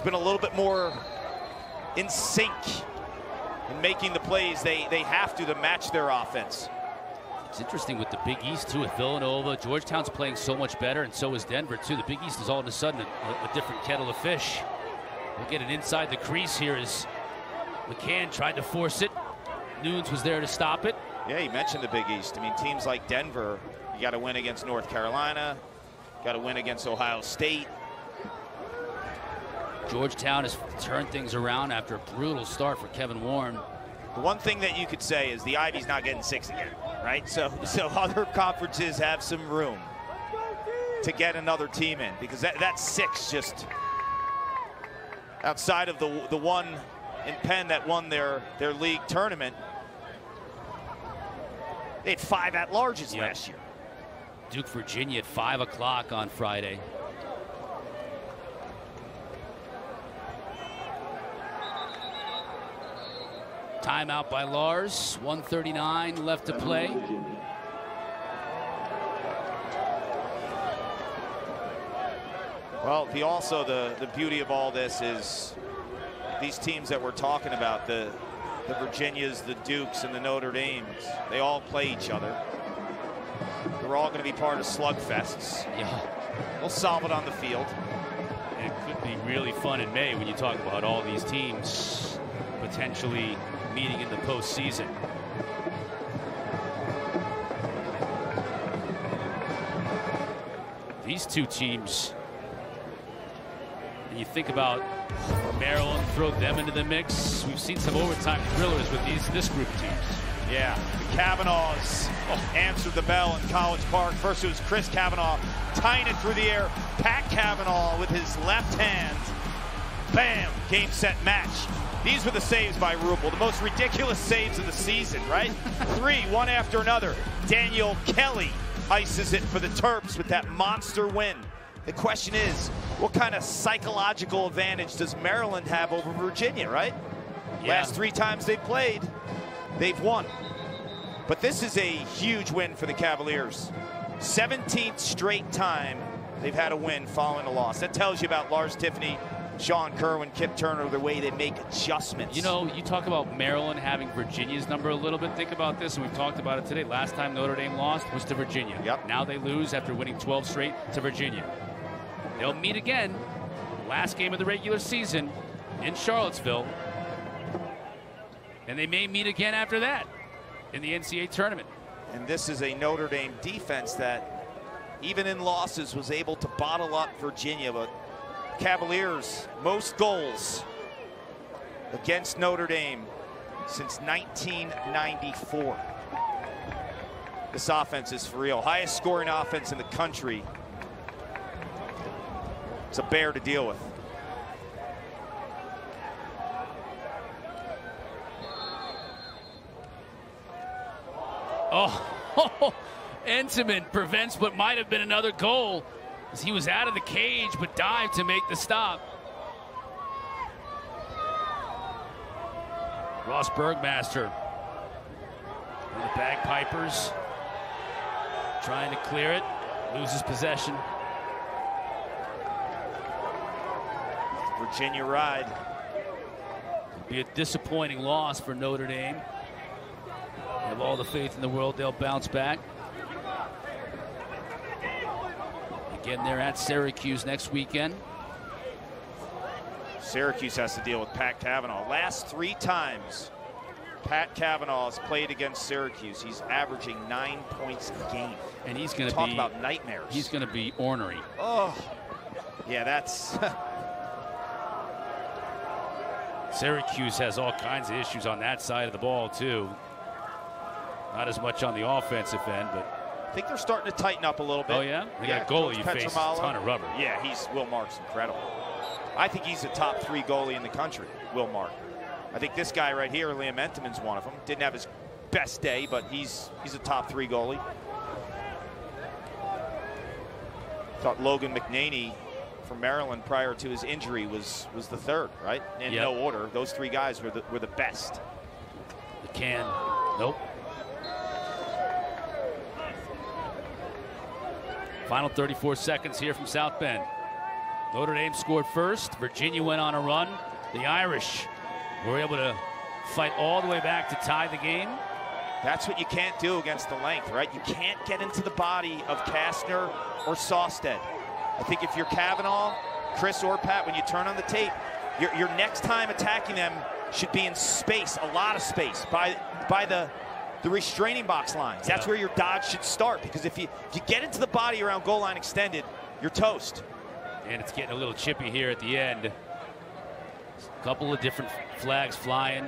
Speaker 2: been a little bit more in sync in making the plays they have to match their offense.
Speaker 1: It's interesting with the Big East too, with Villanova. Georgetown's playing so much better, and so is Denver too. The Big East is all of a sudden a different kettle of fish. We'll get it inside the crease here as McCann tried to force it. Nunes was there to stop it.
Speaker 2: Yeah, you mentioned the Big East. I mean, teams like Denver, you got to win against North Carolina, got to win against Ohio State.
Speaker 1: Georgetown has turned things around after a brutal start for Kevin Warren.
Speaker 2: The one thing that you could say is the Ivy's not getting 6 again, right? So other conferences have some room to get another team in, because that 6 just outside of the one in Penn that won their league tournament. They had 5 at-larges last year.
Speaker 1: Duke, Virginia at 5 o'clock on Friday. Timeout by Lars. 1:39 left to play.
Speaker 2: Well, the beauty of all this is these teams that we're talking about, the Virginias, the Dukes, and the Notre Dames, they all play each other. They're all going to be part of slugfests.
Speaker 1: Yeah.
Speaker 2: We'll solve it on the field.
Speaker 1: And it could be really fun in May when you talk about all these teams potentially meeting in the postseason. These 2 teams, and you think about Maryland, throw them into the mix. We've seen some overtime thrillers with this group of teams.
Speaker 2: Yeah, the Kavanaughs answered the bell in College Park. First it was Chris Kavanaugh tying it through the air. Pat Kavanaugh with his left hand. Bam! Game, set, match. These were the saves by Rupel. The most ridiculous saves of the season, right? 3, one after another. Daniel Kelly ices it for the Terps with that monster win. The question is, what kind of psychological advantage does Maryland have over Virginia, right? Yeah. Last 3 times they've played, they've won. But this is a huge win for the Cavaliers. 17th straight time they've had a win following a loss. That tells you about Lars Tiffany, Sean Kerwin, Kip Turner, the way they make adjustments.
Speaker 1: You know, you talk about Maryland having Virginia's number a little bit. Think about this, and we've talked about it today. Last time Notre Dame lost was to Virginia.
Speaker 2: Yep.
Speaker 1: Now they lose after winning 12 straight to Virginia. They'll meet again, last game of the regular season in Charlottesville. And they may meet again after that in the NCAA tournament.
Speaker 2: And this is a Notre Dame defense that, even in losses, was able to bottle up Virginia. But Cavaliers, most goals against Notre Dame since 1994. This offense is for real. Highest scoring offense in the country. It's a bear to deal with.
Speaker 1: Oh, Entenmann prevents what might have been another goal as he was out of the cage but dived to make the stop. Ross Bergmaster and the Bagpipers trying to clear it, loses possession.
Speaker 2: Virginia ride.
Speaker 1: It'll be a disappointing loss for Notre Dame. Have all the faith in the world they'll bounce back. Again, they're at Syracuse next weekend.
Speaker 2: Syracuse has to deal with Pat Kavanaugh. Last 3 times Pat Kavanaugh has played against Syracuse, he's averaging 9 points a game.
Speaker 1: And he's going to
Speaker 2: talk about nightmares.
Speaker 1: He's going to be ornery.
Speaker 2: Oh, yeah, that's.
Speaker 1: Syracuse has all kinds of issues on that side of the ball too. Not as much on the offensive end, but
Speaker 2: I think they're starting to tighten up a little bit.
Speaker 1: Oh yeah, they got a goalie you face a ton of rubber.
Speaker 2: Yeah, Will Mark's incredible. I think he's a top 3 goalie in the country, Will Mark. I think this guy right here, Liam Entenmann's one of them. Didn't have his best day, but he's a top 3 goalie. Thought Logan McNaney from Maryland prior to his injury was the 3rd, right? In no order. Those 3 guys were the best.
Speaker 1: Nope. Final 34 seconds here from South Bend. Notre Dame scored first. Virginia went on a run. The Irish were able to fight all the way back to tie the game.
Speaker 2: That's what you can't do against the length, right? You can't get into the body of Kastner or Sawstead. I think if you're Kavanaugh, Chris, or Pat, when you turn on the tape, your next time attacking them should be in space, a lot of space, by the restraining box lines. That's where your dodge should start, because if you get into the body around goal line extended, you're toast.
Speaker 1: And it's getting a little chippy here at the end. A couple of different flags flying.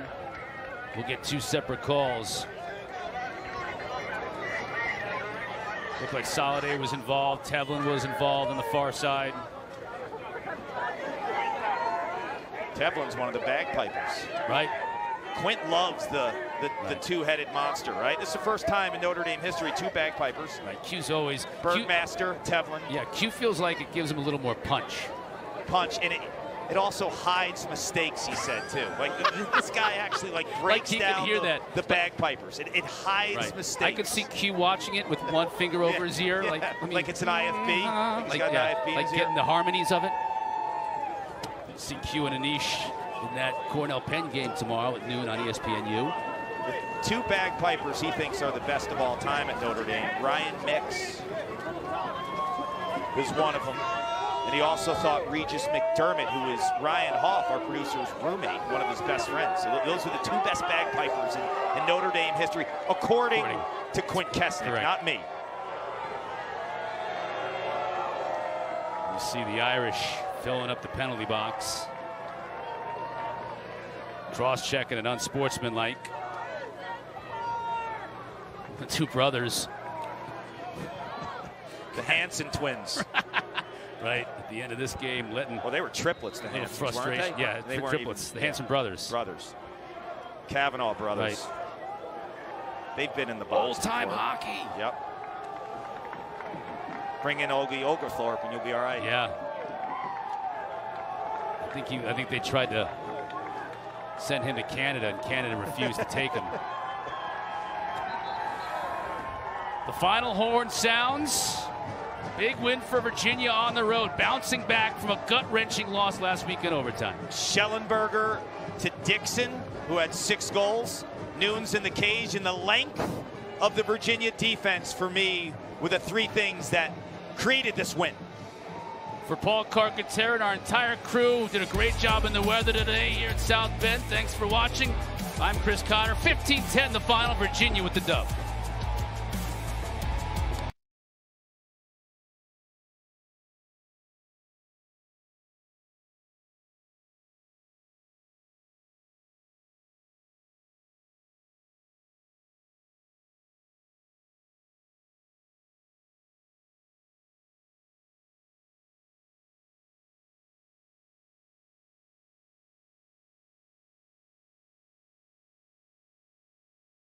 Speaker 1: We'll get 2 separate calls. Looked like Soliday was involved. Tevlin was involved on the far side.
Speaker 2: Tevlin's one of the bagpipers.
Speaker 1: Right.
Speaker 2: Quint loves the two-headed monster, right? This is the first time in Notre Dame history 2 bagpipers.
Speaker 1: Right, Q's always...
Speaker 2: Bergmaster, Tevlin.
Speaker 1: Yeah, Q feels like it gives him a little more punch.
Speaker 2: And it also hides mistakes, he said, too. Like, this guy actually, breaks down the bagpipers. It hides mistakes.
Speaker 1: I could see Q watching it with one finger over his ear.
Speaker 2: Like it's an IFB. He's got an IFB in his ear.
Speaker 1: Getting the harmonies of it. You'll see Q and Anish in that Cornell Penn game tomorrow at noon on ESPNU.
Speaker 2: The 2 bagpipers he thinks are the best of all time at Notre Dame. Ryan Mix was one of them. And he also thought Regis McDermott, who is Ryan Hoff, our producer's roommate, one of his best friends. So those are the 2 best bagpipers in Notre Dame history, according to Quint Kesnick, not me.
Speaker 1: You see the Irish filling up the penalty box. Cross-checking and unsportsmanlike. The two brothers.
Speaker 2: The Hansen twins.
Speaker 1: Right, at the end of this game, letting...
Speaker 2: Well, they were triplets, the Hansons,
Speaker 1: frustration.
Speaker 2: weren't they?
Speaker 1: Yeah,
Speaker 2: they weren't
Speaker 1: triplets.
Speaker 2: Even,
Speaker 1: the Hansen brothers.
Speaker 2: Brothers. Kavanaugh brothers.
Speaker 1: Right.
Speaker 2: They've been in the box.
Speaker 1: Old-time hockey.
Speaker 2: Yep. Bring in Ogie Oglethorpe and you'll be all right.
Speaker 1: Yeah. I think they tried to send him to Canada, and Canada refused to take him. The final horn sounds. Big win for Virginia on the road, bouncing back from a gut-wrenching loss last week in overtime.
Speaker 2: Schellenberger to Dixon, who had 6 goals. Nunes in the cage, and the length of the Virginia defense, for me, were the 3 things that created this win.
Speaker 1: For Paul Carcaterra and our entire crew, who did a great job in the weather today here at South Bend. Thanks for watching. I'm Chris Cotter. 15-10 the final, Virginia with the dub.